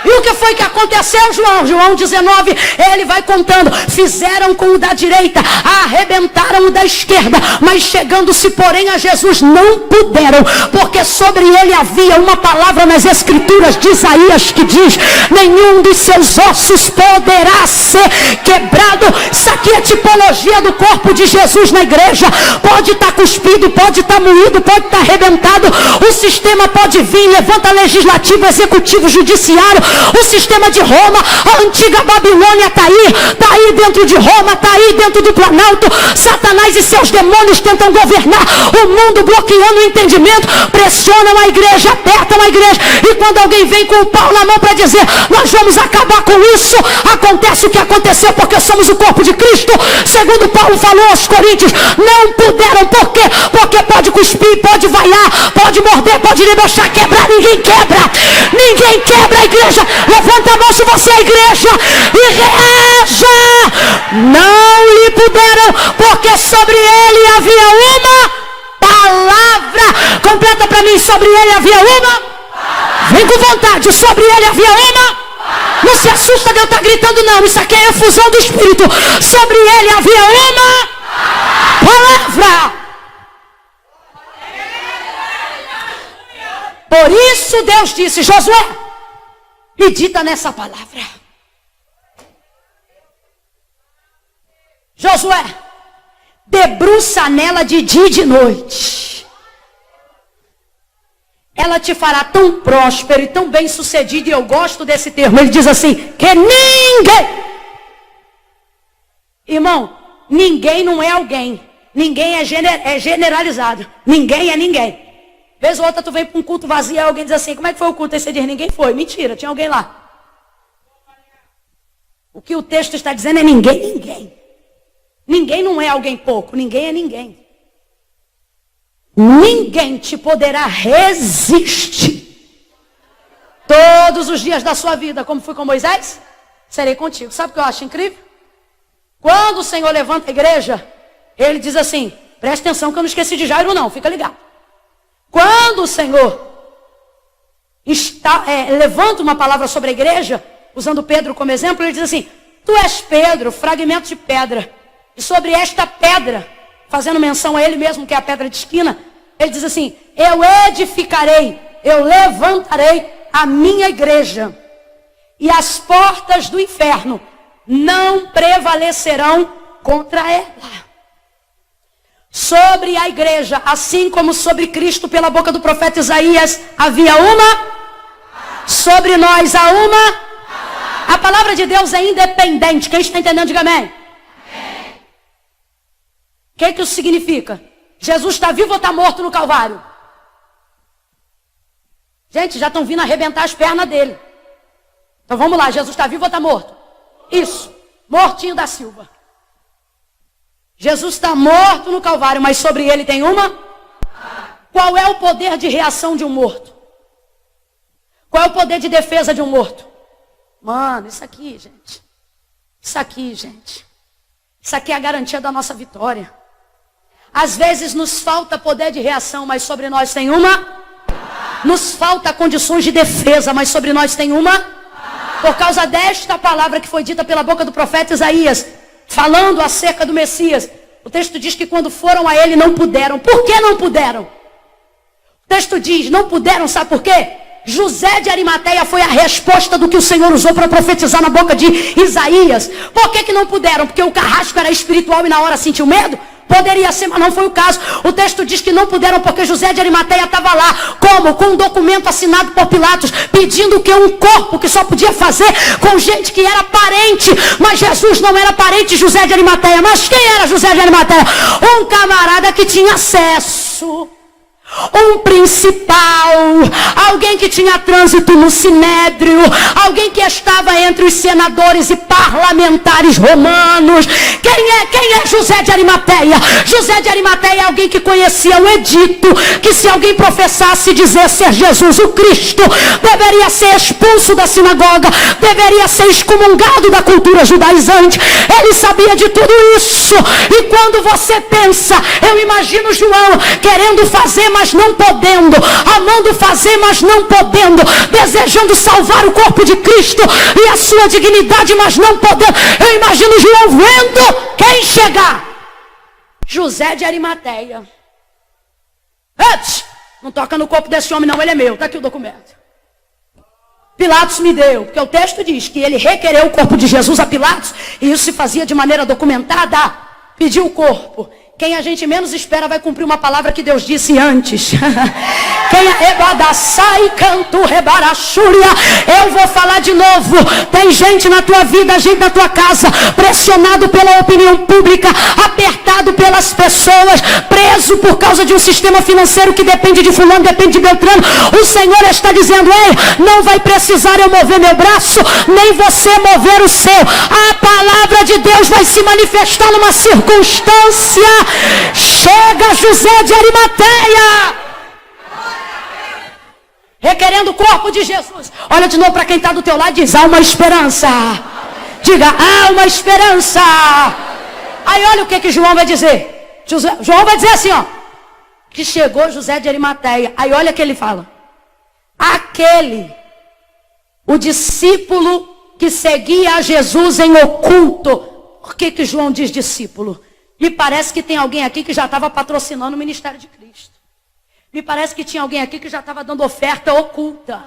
E o que foi que aconteceu, João? João 19, ele vai contando. Fizeram com o da direita, arrebentaram o da esquerda, mas chegando-se, porém, a Jesus, não puderam, porque sobre ele havia uma palavra nas escrituras de Isaías que diz: nenhum dos seus ossos poderá ser quebrado. Isso aqui é tipologia do corpo de Jesus na igreja. Pode estar cuspido, pode estar moído, pode estar arrebentado. O sistema pode vir, levanta legislativo, executivo, judiciário. O sistema de Roma, a antiga Babilônia está aí dentro de Roma, está aí dentro do Planalto. Satanás e seus demônios tentam governar o mundo, bloqueando o entendimento, pressionam a igreja, apertam a igreja, e quando alguém vem com o pau na mão para dizer: nós vamos acabar com isso, acontece o que aconteceu, porque somos o corpo de Cristo. Segundo Paulo falou aos Coríntios, não puderam. Por quê? Porque pode cuspir, pode vaiar, pode morder, pode debochar, quebrar. Ninguém quebra, ninguém quebra a igreja. Levanta a mão se você é igreja e reaja. Não lhe puderam, porque sobre ele havia uma palavra. Completa para mim: sobre ele havia uma. Vem com vontade. Sobre ele havia uma. Não se assusta de eu estar gritando não, isso aqui é efusão do Espírito. Sobre ele havia uma palavra. Por isso Deus disse: Josué, medita nessa palavra. Josué, debruça nela de dia e de noite. Ela te fará tão próspero e tão bem sucedido. E eu gosto desse termo. Ele diz assim: que ninguém, irmão, ninguém não é alguém. Ninguém é generalizado. Ninguém é ninguém. Vez ou outra tu vem para um culto vazio e alguém diz assim: como é que foi o culto? Aí você diz: ninguém foi. Mentira, tinha alguém lá. O que o texto está dizendo é ninguém. Ninguém não é alguém pouco. Ninguém é ninguém. Ninguém te poderá resistir todos os dias da sua vida. Como fui com Moisés, serei contigo. Sabe o que eu acho incrível? Quando o Senhor levanta a igreja, ele diz assim: presta atenção que eu não esqueci de Jairo não, fica ligado. Quando o Senhor levanta uma palavra sobre a igreja, usando Pedro como exemplo, ele diz assim: tu és Pedro, fragmento de pedra. E sobre esta pedra, fazendo menção a ele mesmo, que é a pedra de esquina, ele diz assim: eu edificarei, eu levantarei a minha igreja, e as portas do inferno não prevalecerão contra ela. Sobre a igreja, assim como sobre Cristo, pela boca do profeta Isaías, havia uma Sobre nós há uma. A palavra de Deus é independente. Quem está entendendo, diga amém. O que isso significa? Jesus está vivo ou está morto no Calvário? Gente, já estão vindo arrebentar as pernas dele. Então vamos lá, Jesus está vivo ou está morto? Isso, mortinho da Silva. Jesus está morto no Calvário, mas sobre ele tem uma? Qual é o poder de reação de um morto? Qual é o poder de defesa de um morto? Mano, isso aqui, gente. Isso aqui, gente. Isso aqui é a garantia da nossa vitória. Às vezes nos falta poder de reação, mas sobre nós tem uma? Nos falta condições de defesa, mas sobre nós tem uma? Por causa desta palavra que foi dita pela boca do profeta Isaías, falando acerca do Messias. O texto diz que quando foram a ele não puderam. Por que não puderam? O texto diz, não puderam, sabe por quê? José de Arimateia foi a resposta do que o Senhor usou para profetizar na boca de Isaías. Por que não puderam? Porque o carrasco era espiritual e na hora sentiu medo? Poderia ser, mas não foi o caso. O texto diz que não puderam porque José de Arimateia estava lá. Como? Com um documento assinado por Pilatos, pedindo que um corpo que só podia fazer com gente que era parente. Mas Jesus não era parente de José de Arimateia. Mas quem era José de Arimateia? Um camarada que tinha acesso. Um principal, alguém que tinha trânsito no sinédrio, alguém que estava entre os senadores e parlamentares romanos. Quem é José de Arimateia? José de Arimateia é alguém que conhecia o edito, que se alguém professasse dizer ser Jesus o Cristo, deveria ser expulso da sinagoga, deveria ser excomungado da cultura judaizante. Ele sabia de tudo isso. E quando você pensa, eu imagino João querendo fazer, mas não podendo, amando fazer, mas não podendo, desejando salvar o corpo de Cristo e a sua dignidade, mas não podendo. Eu imagino João vendo quem chegar. José de Arimateia. Não toca no corpo desse homem não, ele é meu, está aqui o documento. Pilatos me deu, porque o texto diz que ele requereu o corpo de Jesus a Pilatos, e isso se fazia de maneira documentada, pediu o corpo. Quem a gente menos espera vai cumprir uma palavra que Deus disse antes. Eu vou falar de novo. Tem gente na tua vida, gente na tua casa, pressionado pela opinião pública, apertado pelas pessoas, preso por causa de um sistema financeiro que depende de fulano, depende de Beltrano. O Senhor está dizendo, ei, não vai precisar eu mover meu braço, nem você mover o seu. A palavra de Deus vai se manifestar numa circunstância. Chega José de Arimateia, requerendo o corpo de Jesus. Olha de novo para quem está do teu lado e diz, há uma esperança. Diga, há uma esperança. Aí olha o que João vai dizer. João vai dizer assim, ó, que chegou José de Arimateia. Aí olha o que ele fala. O discípulo que seguia a Jesus em oculto. Por que João diz discípulo? Me parece que tem alguém aqui que já estava patrocinando o ministério de Cristo. Me parece que tinha alguém aqui que já estava dando oferta oculta.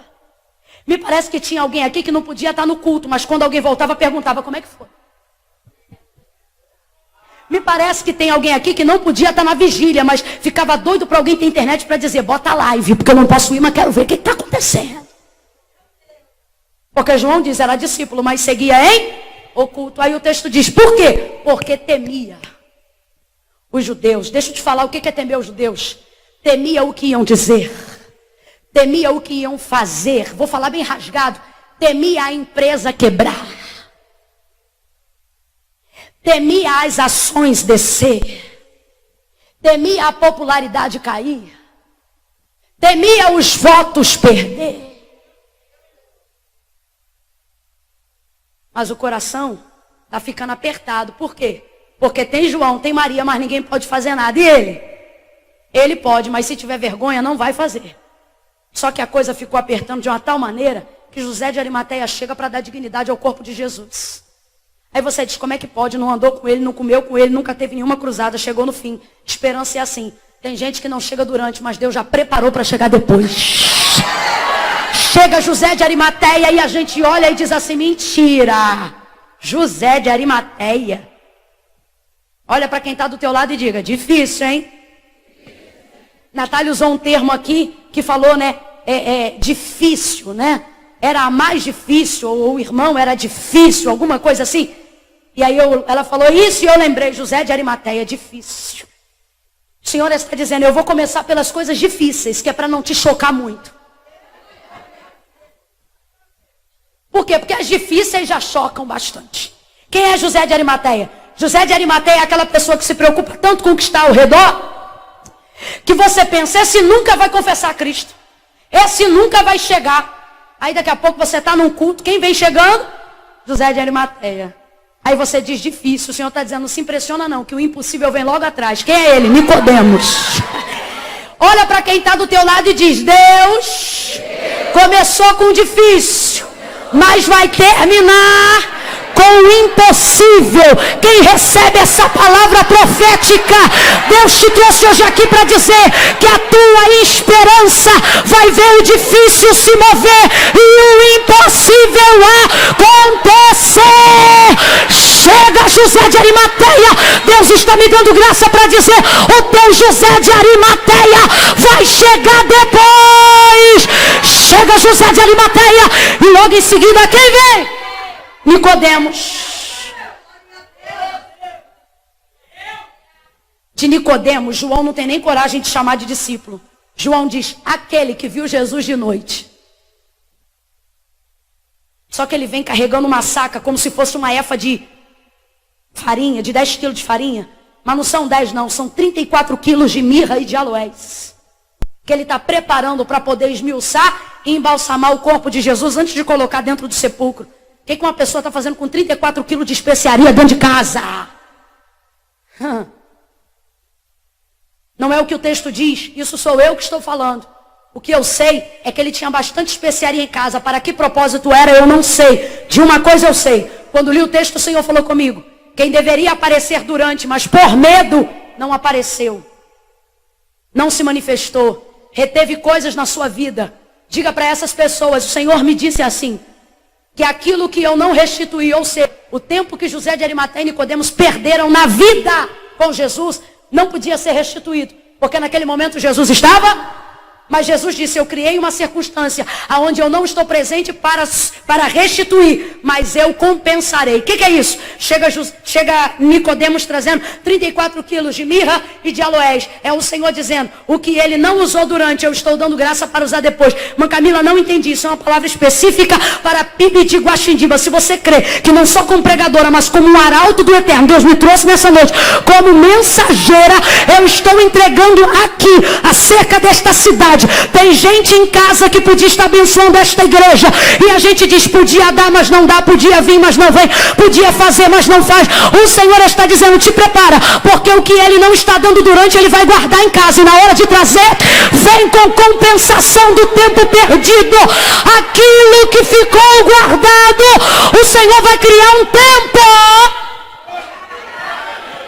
Me parece que tinha alguém aqui que não podia estar no culto, mas quando alguém voltava, perguntava como é que foi. Me parece que tem alguém aqui que não podia estar na vigília, mas ficava doido para alguém ter internet para dizer, bota live, porque eu não posso ir, mas quero ver o que está acontecendo. Porque João diz, era discípulo, mas seguia em oculto. Aí o texto diz, por quê? Porque temia os judeus. Deixa eu te falar o que é temer os judeus. Temia o que iam dizer. Temia o que iam fazer. Vou falar bem rasgado. Temia a empresa quebrar. Temia as ações descer. Temia a popularidade cair. Temia os votos perder. Mas o coração está ficando apertado. Por quê? Porque tem João, tem Maria, mas ninguém pode fazer nada. E ele? Ele pode, mas se tiver vergonha, não vai fazer. Só que a coisa ficou apertando de uma tal maneira que José de Arimateia chega para dar dignidade ao corpo de Jesus. Aí você diz, como é que pode? Não andou com ele, não comeu com ele, nunca teve nenhuma cruzada, chegou no fim. Esperança é assim. Tem gente que não chega durante, mas Deus já preparou para chegar depois. Chega José de Arimateia e a gente olha e diz assim, mentira. José de Arimateia. Olha para quem está do teu lado e diga, difícil, hein? Natália usou um termo aqui que falou, né? Difícil, né? era a mais difícil, ou o irmão era difícil, alguma coisa assim. E aí ela falou isso e eu lembrei, José de Arimateia, difícil. O Senhor está dizendo, eu vou começar pelas coisas difíceis, que é para não te chocar muito. Por quê? Porque as difíceis já chocam bastante. Quem é José de Arimateia? José de Arimateia é aquela pessoa que se preocupa tanto com o que está ao redor, que você pensa, esse nunca vai confessar a Cristo. Esse nunca vai chegar. Aí daqui a pouco você está num culto, quem vem chegando? José de Arimateia. Aí você diz, difícil, o Senhor está dizendo, não se impressiona não, que o impossível vem logo atrás. Quem é ele? Nicodemos. Olha para quem está do teu lado e diz, Deus começou com o difícil, mas vai terminar com o impossível. Quem recebe essa palavra profética, Deus te trouxe hoje aqui para dizer que a tua esperança vai ver o difícil se mover e o impossível acontecer. Chega, José de Arimateia. Deus está me dando graça para dizer, o teu José de Arimateia vai chegar depois. Chega, José de Arimateia. E logo em seguida quem vem? Nicodemos. De Nicodemos, João não tem nem coragem de chamar de discípulo. João diz, aquele que viu Jesus de noite. Só que ele vem carregando uma saca como se fosse uma efa de farinha, de 10 quilos de farinha. Mas não são 10 não, são 34 quilos de mirra e de aloés. Que ele está preparando para poder esmiuçar e embalsamar o corpo de Jesus antes de colocar dentro do sepulcro. O que uma pessoa está fazendo com 34 quilos de especiaria dentro de casa? Não é o que o texto diz, isso sou eu que estou falando. O que eu sei é que ele tinha bastante especiaria em casa. Para que propósito era, eu não sei. De uma coisa eu sei. Quando li o texto, o Senhor falou comigo. Quem deveria aparecer durante, mas por medo, não apareceu. Não se manifestou. Reteve coisas na sua vida. Diga para essas pessoas, o Senhor me disse assim, que aquilo que eu não restituí, ou seja, o tempo que José de Arimateia e Nicodemos perderam na vida com Jesus, não podia ser restituído. Porque naquele momento Jesus estava, mas Jesus disse, eu criei uma circunstância onde eu não estou presente para restituir, mas eu compensarei. O que é isso? Chega Nicodemos trazendo 34 quilos de mirra e de aloés. É o Senhor dizendo, o que ele não usou durante, eu estou dando graça para usar depois. Mãe Camila, não entendi, isso é uma palavra específica para Pibi de Guaxindiba. Se você crê que não só como pregadora, mas como um arauto do Eterno, Deus me trouxe nessa noite, como mensageira, eu estou entregando aqui, acerca desta cidade. Tem gente em casa que podia estar abençoando esta igreja. E a gente diz, podia dar, mas não dá. Podia vir, mas não vem. Podia fazer, mas não faz. O Senhor está dizendo, te prepara. Porque o que ele não está dando durante, ele vai guardar em casa. E na hora de trazer, vem com compensação do tempo perdido. Aquilo que ficou guardado, o Senhor vai criar um tempo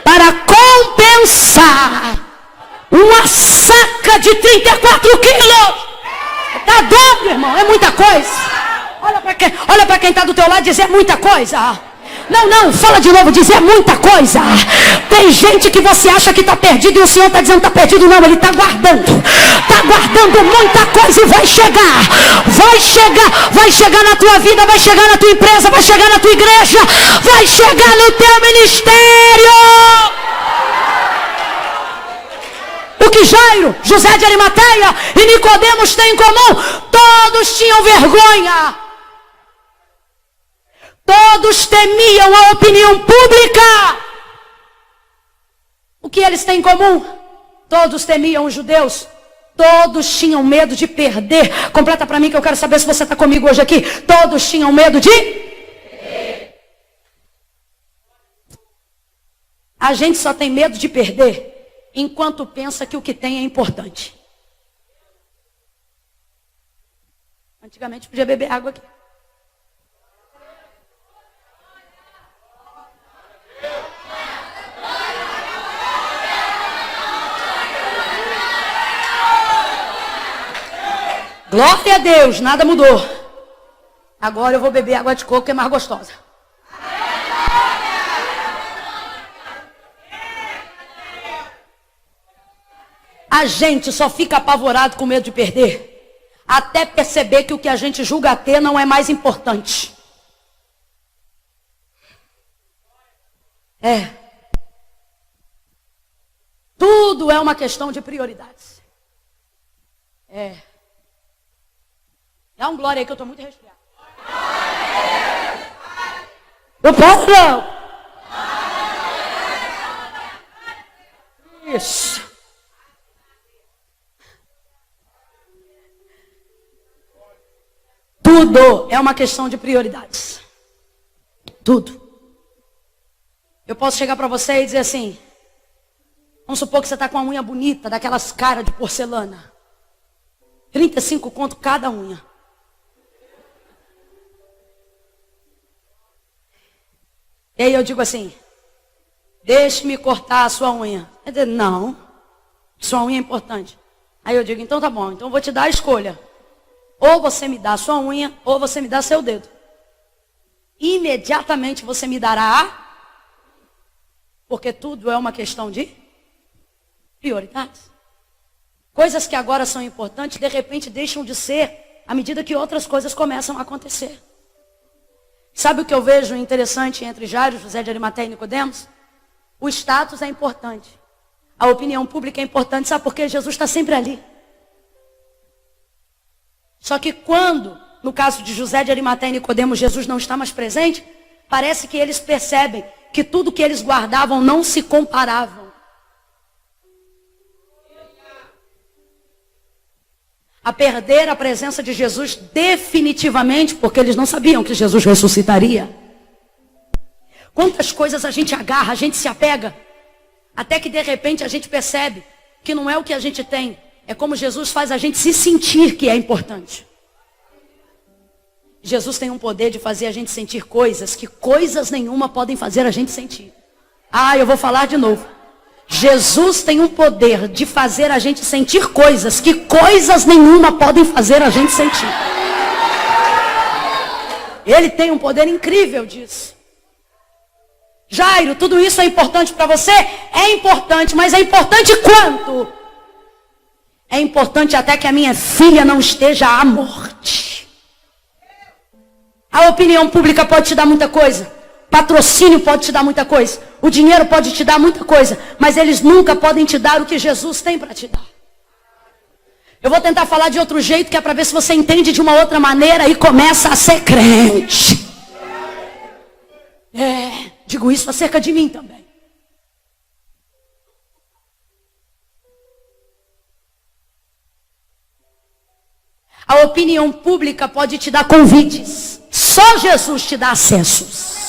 para compensar. Uma saca de 34 quilos. Está doido, irmão? É muita coisa. Olha para quem está do teu lado e diz, é muita coisa. Não, fala de novo, diz, é muita coisa. Tem gente que você acha que está perdido e o Senhor está dizendo que está perdido. Não, ele está guardando. Está guardando muita coisa e vai chegar. Vai chegar na tua vida, vai chegar na tua empresa, vai chegar na tua igreja, vai chegar no teu ministério. O que Jairo, José de Arimateia e Nicodemos têm em comum? Todos tinham vergonha. Todos temiam a opinião pública. O que eles têm em comum? Todos temiam os judeus. Todos tinham medo de perder. Completa para mim que eu quero saber se você está comigo hoje aqui. Todos tinham medo de perder. A gente só tem medo de perder enquanto pensa que o que tem é importante. Antigamente podia beber água aqui. Glória a Deus, nada mudou. Agora eu vou beber água de coco que é mais gostosa. A gente só fica apavorado com medo de perder até perceber que o que a gente julga ter não é mais importante. Tudo é uma questão de prioridades. Dá um glória aí que eu estou muito resfriado. Eu posso não? Isso. Tudo é uma questão de prioridades. Tudo. Eu posso chegar para você e dizer assim, vamos supor que você está com uma unha bonita, daquelas caras de porcelana. 35 conto cada unha. E aí eu digo assim, deixe-me cortar a sua unha. Ele diz, não, sua unha é importante. Aí eu digo, então tá bom, então eu vou te dar a escolha. Ou você me dá a sua unha, ou você me dá seu dedo. Imediatamente você me dará, porque tudo é uma questão de prioridades. Coisas que agora são importantes, de repente deixam de ser, à medida que outras coisas começam a acontecer. Sabe o que eu vejo interessante entre Jairo, José de Arimateia e Nicodemos? O status é importante. A opinião pública é importante, sabe por quê? Jesus está sempre ali. Só que quando, no caso de José de Arimateia e Nicodemos, Jesus não está mais presente, parece que eles percebem que tudo que eles guardavam não se comparavam. A perder a presença de Jesus definitivamente, porque eles não sabiam que Jesus ressuscitaria. Quantas coisas a gente agarra, a gente se apega, até que de repente a gente percebe que não é o que a gente tem, é como Jesus faz a gente se sentir que é importante. Jesus tem um poder de fazer a gente sentir coisas que coisas nenhuma podem fazer a gente sentir. Eu vou falar de novo. Jesus tem um poder de fazer a gente sentir coisas que coisas nenhuma podem fazer a gente sentir. Ele tem um poder incrível disso. Jairo, tudo isso é importante para você? É importante, mas é importante quanto? É importante até que a minha filha não esteja à morte. A opinião pública pode te dar muita coisa. Patrocínio pode te dar muita coisa. O dinheiro pode te dar muita coisa. Mas eles nunca podem te dar o que Jesus tem para te dar. Eu vou tentar falar de outro jeito, que é para ver se você entende de uma outra maneira e começa a ser crente. Digo isso acerca de mim também. A opinião pública pode te dar convites. Só Jesus te dá acessos.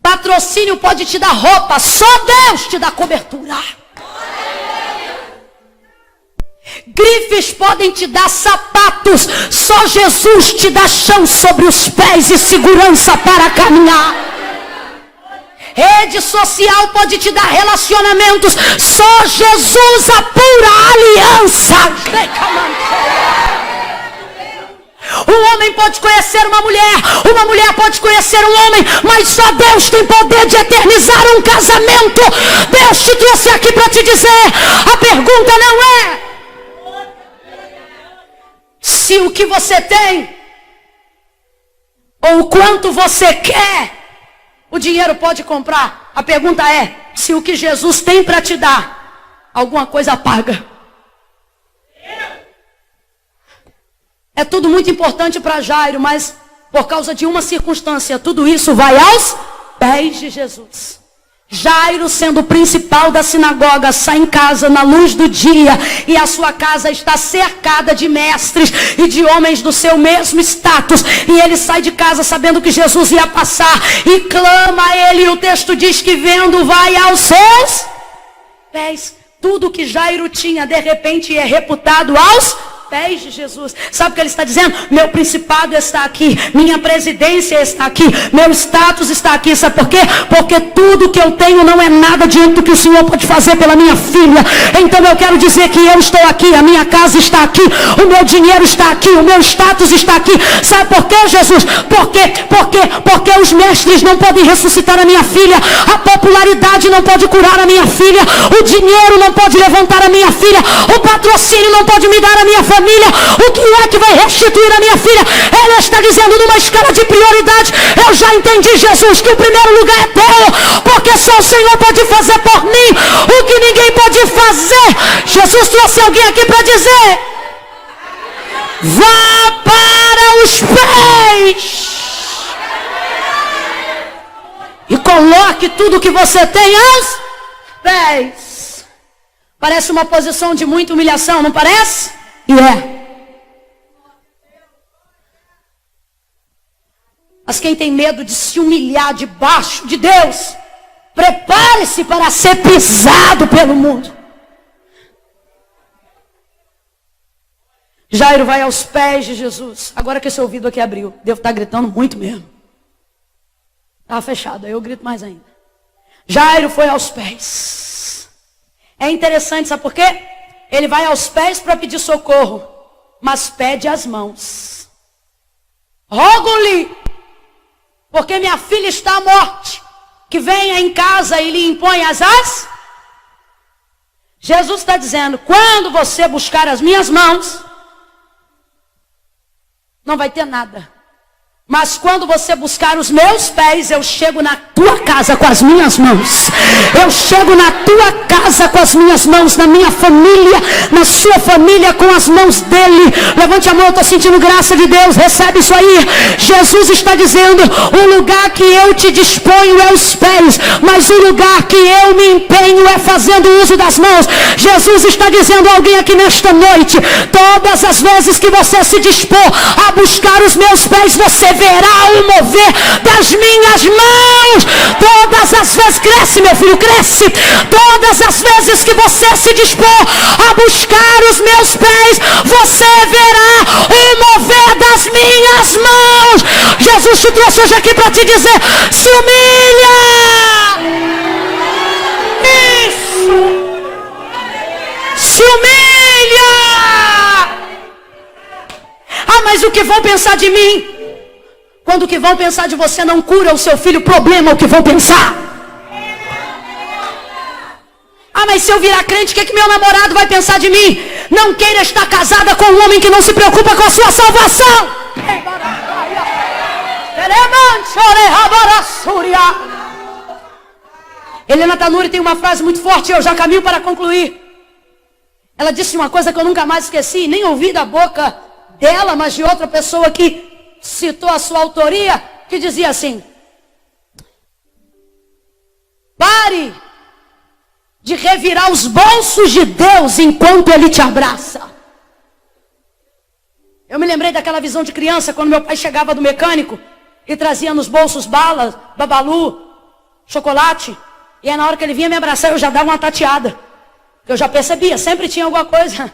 Patrocínio pode te dar roupa. Só Deus te dá cobertura. Grifes podem te dar sapatos. Só Jesus te dá chão sobre os pés e segurança para caminhar. Rede social pode te dar relacionamentos. Só Jesus apura a aliança. Um homem pode conhecer uma mulher pode conhecer um homem, mas só Deus tem poder de eternizar um casamento. Deus te trouxe aqui para te dizer, a pergunta não é se o que você tem ou o quanto você quer o dinheiro pode comprar. A pergunta é se o que Jesus tem para te dar alguma coisa paga. É tudo muito importante para Jairo, mas por causa de uma circunstância, tudo isso vai aos pés de Jesus. Jairo, sendo o principal da sinagoga, sai em casa na luz do dia e a sua casa está cercada de mestres e de homens do seu mesmo status. E ele sai de casa sabendo que Jesus ia passar e clama a ele. E o texto diz que vendo vai aos seus pés. Tudo que Jairo tinha de repente é reputado aos pés de Jesus. Sabe o que ele está dizendo? Meu principado está aqui, minha presidência está aqui, meu status está aqui. Sabe por quê? Porque tudo que eu tenho não é nada diante do que o Senhor pode fazer pela minha filha. Então eu quero dizer que eu estou aqui, a minha casa está aqui, o meu dinheiro está aqui, o meu status está aqui. Sabe por quê, Jesus? Porque os mestres não podem ressuscitar a minha filha, a popularidade não pode curar a minha filha, o dinheiro não pode levantar a minha filha, o patrocínio não pode me dar a minha família. O que é que vai restituir a minha filha? Ela está dizendo numa escala de prioridade: eu já entendi, Jesus, que o primeiro lugar é teu, porque só o Senhor pode fazer por mim o que ninguém pode fazer. Jesus trouxe alguém aqui para dizer: vá para os pés e coloque tudo que você tem aos pés. Parece uma posição de muita humilhação, não parece? E é. Mas quem tem medo de se humilhar debaixo de Deus, prepare-se para ser pisado pelo mundo. Jairo vai aos pés de Jesus. Agora que esse ouvido aqui abriu, devo estar gritando muito mesmo. Estava fechado, aí eu grito mais ainda. Jairo foi aos pés. É interessante, sabe por quê? Ele vai aos pés para pedir socorro, mas pede as mãos. Rogo-lhe, porque minha filha está à morte, que venha em casa e lhe impõe as asas. Jesus está dizendo: quando você buscar as minhas mãos, não vai ter nada. Mas quando você buscar os meus pés, eu chego na tua casa com as minhas mãos. Eu chego na tua casa com as minhas mãos, na minha família, na sua família, com as mãos dele. Levante a mão, eu estou sentindo graça de Deus, recebe isso aí. Jesus está dizendo: o lugar que eu te disponho é os pés, mas o lugar que eu me empenho é fazendo uso das mãos. Jesus está dizendo a alguém aqui nesta noite: todas as vezes que você se dispor a buscar os meus pés, você verá o mover das minhas mãos. Todas as vezes, cresce meu filho, cresce. Todas as vezes que você se dispor a buscar os meus pés, você verá o mover das minhas mãos. Jesus te trouxe hoje aqui para te dizer: se humilha. Isso. Se humilha. Ah, mas o que vão pensar de mim? Quando o que vão pensar de você não cura o seu filho, o problema é o que vão pensar. Ah, mas se eu virar crente, o que meu namorado vai pensar de mim? Não queira estar casada com um homem que não se preocupa com a sua salvação. Helena Tanuri tem uma frase muito forte, eu já caminho para concluir. Ela disse uma coisa que eu nunca mais esqueci, nem ouvi da boca dela, mas de outra pessoa que citou a sua autoria, que dizia assim: pare de revirar os bolsos de Deus enquanto Ele te abraça. Eu me lembrei daquela visão de criança, quando meu pai chegava do mecânico e trazia nos bolsos balas, babalu, chocolate, e aí na hora que ele vinha me abraçar, eu já dava uma tateada, eu já percebia, sempre tinha alguma coisa,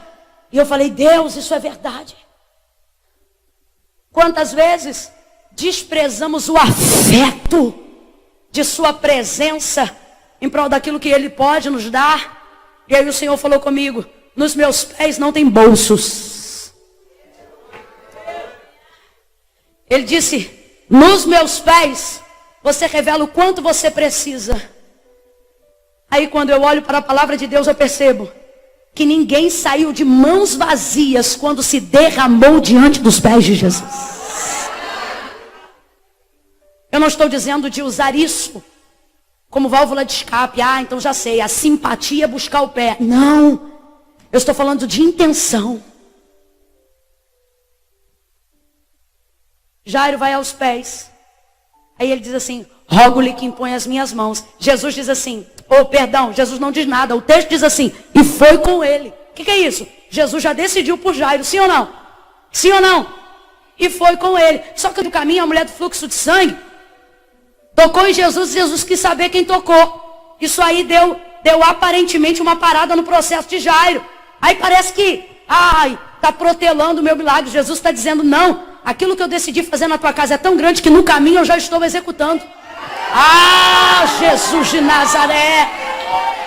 e eu falei: Deus, isso é verdade. Quantas vezes desprezamos o afeto de sua presença em prol daquilo que Ele pode nos dar? E aí o Senhor falou comigo: nos meus pés não tem bolsos. Ele disse: nos meus pés você revela o quanto você precisa. Aí quando eu olho para a palavra de Deus, eu percebo que ninguém saiu de mãos vazias quando se derramou diante dos pés de Jesus. Eu não estou dizendo de usar isso como válvula de escape. Ah, então já sei, a simpatia é buscar o pé. Não, eu estou falando de intenção. Jairo vai aos pés. Aí ele diz assim: rogo-lhe que impõe as minhas mãos. Jesus diz assim, perdão, Jesus não diz nada. O texto diz assim: e foi com ele. O que é isso? Jesus já decidiu por Jairo, sim ou não? Sim ou não? E foi com ele. Só que no caminho a mulher do fluxo de sangue tocou em Jesus, e Jesus quis saber quem tocou. Isso aí deu aparentemente uma parada no processo de Jairo. Aí parece que, está protelando o meu milagre. Jesus está dizendo, não, aquilo que eu decidi fazer na tua casa é tão grande que no caminho eu já estou executando. Ah, Jesus de Nazaré.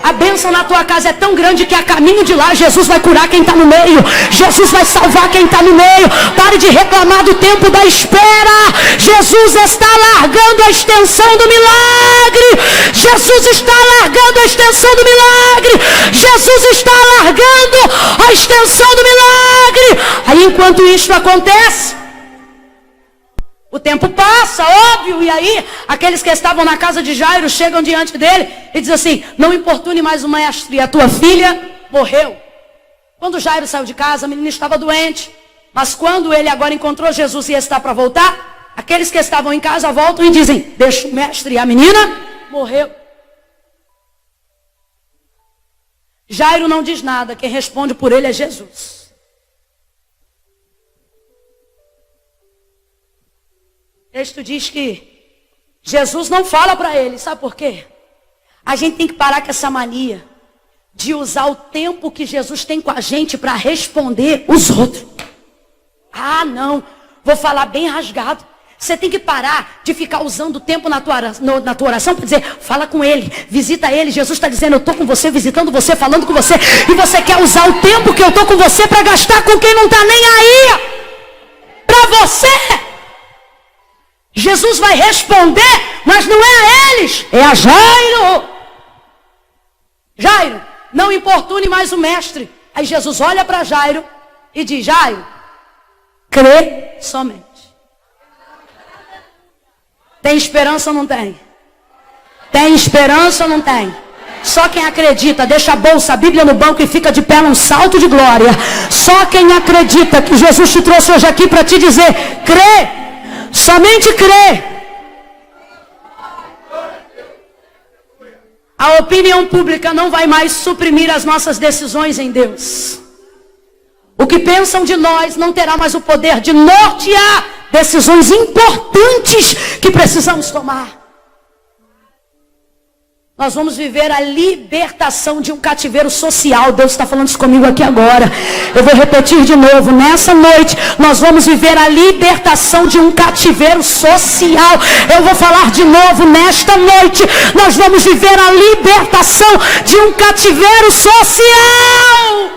A bênção na tua casa é tão grande que a caminho de lá Jesus vai curar quem está no meio. Jesus vai salvar quem está no meio. Pare de reclamar do tempo da espera. Jesus está largando a extensão do milagre. Jesus está largando a extensão do milagre. Jesus está largando a extensão do milagre. Aí enquanto isso acontece, o tempo passa, óbvio, e aí aqueles que estavam na casa de Jairo chegam diante dele e dizem assim, não importune mais o mestre, a tua filha morreu. Quando Jairo saiu de casa, a menina estava doente, mas quando ele agora encontrou Jesus e está para voltar, aqueles que estavam em casa voltam e dizem, deixa o mestre, e a menina morreu. Jairo não diz nada, quem responde por ele é Jesus. O texto diz que Jesus não fala para ele, sabe por quê? A gente tem que parar com essa mania de usar o tempo que Jesus tem com a gente para responder os outros. Ah, não, vou falar bem rasgado. Você tem que parar de ficar usando o tempo na tua oração para dizer, fala com ele, visita ele. Jesus está dizendo, eu estou com você, visitando você, falando com você. E você quer usar o tempo que eu estou com você para gastar com quem não está nem aí para você. Jesus vai responder, mas não é a eles, é a Jairo. Jairo, não importune mais o mestre. Aí Jesus olha para Jairo e diz, Jairo, crê somente. Tem esperança ou não tem? Tem esperança ou não tem? Só quem acredita, deixa a bolsa, a Bíblia no banco e fica de pé num salto de glória. Só quem acredita que Jesus te trouxe hoje aqui para te dizer, crê. Somente crê. A opinião pública não vai mais suprimir as nossas decisões em Deus. O que pensam de nós não terá mais o poder de nortear decisões importantes que precisamos tomar. Nós vamos viver a libertação de um cativeiro social. Deus está falando isso comigo aqui agora. Eu vou repetir de novo. Nessa noite, nós vamos viver a libertação de um cativeiro social. Eu vou falar de novo. Nesta noite, nós vamos viver a libertação de um cativeiro social.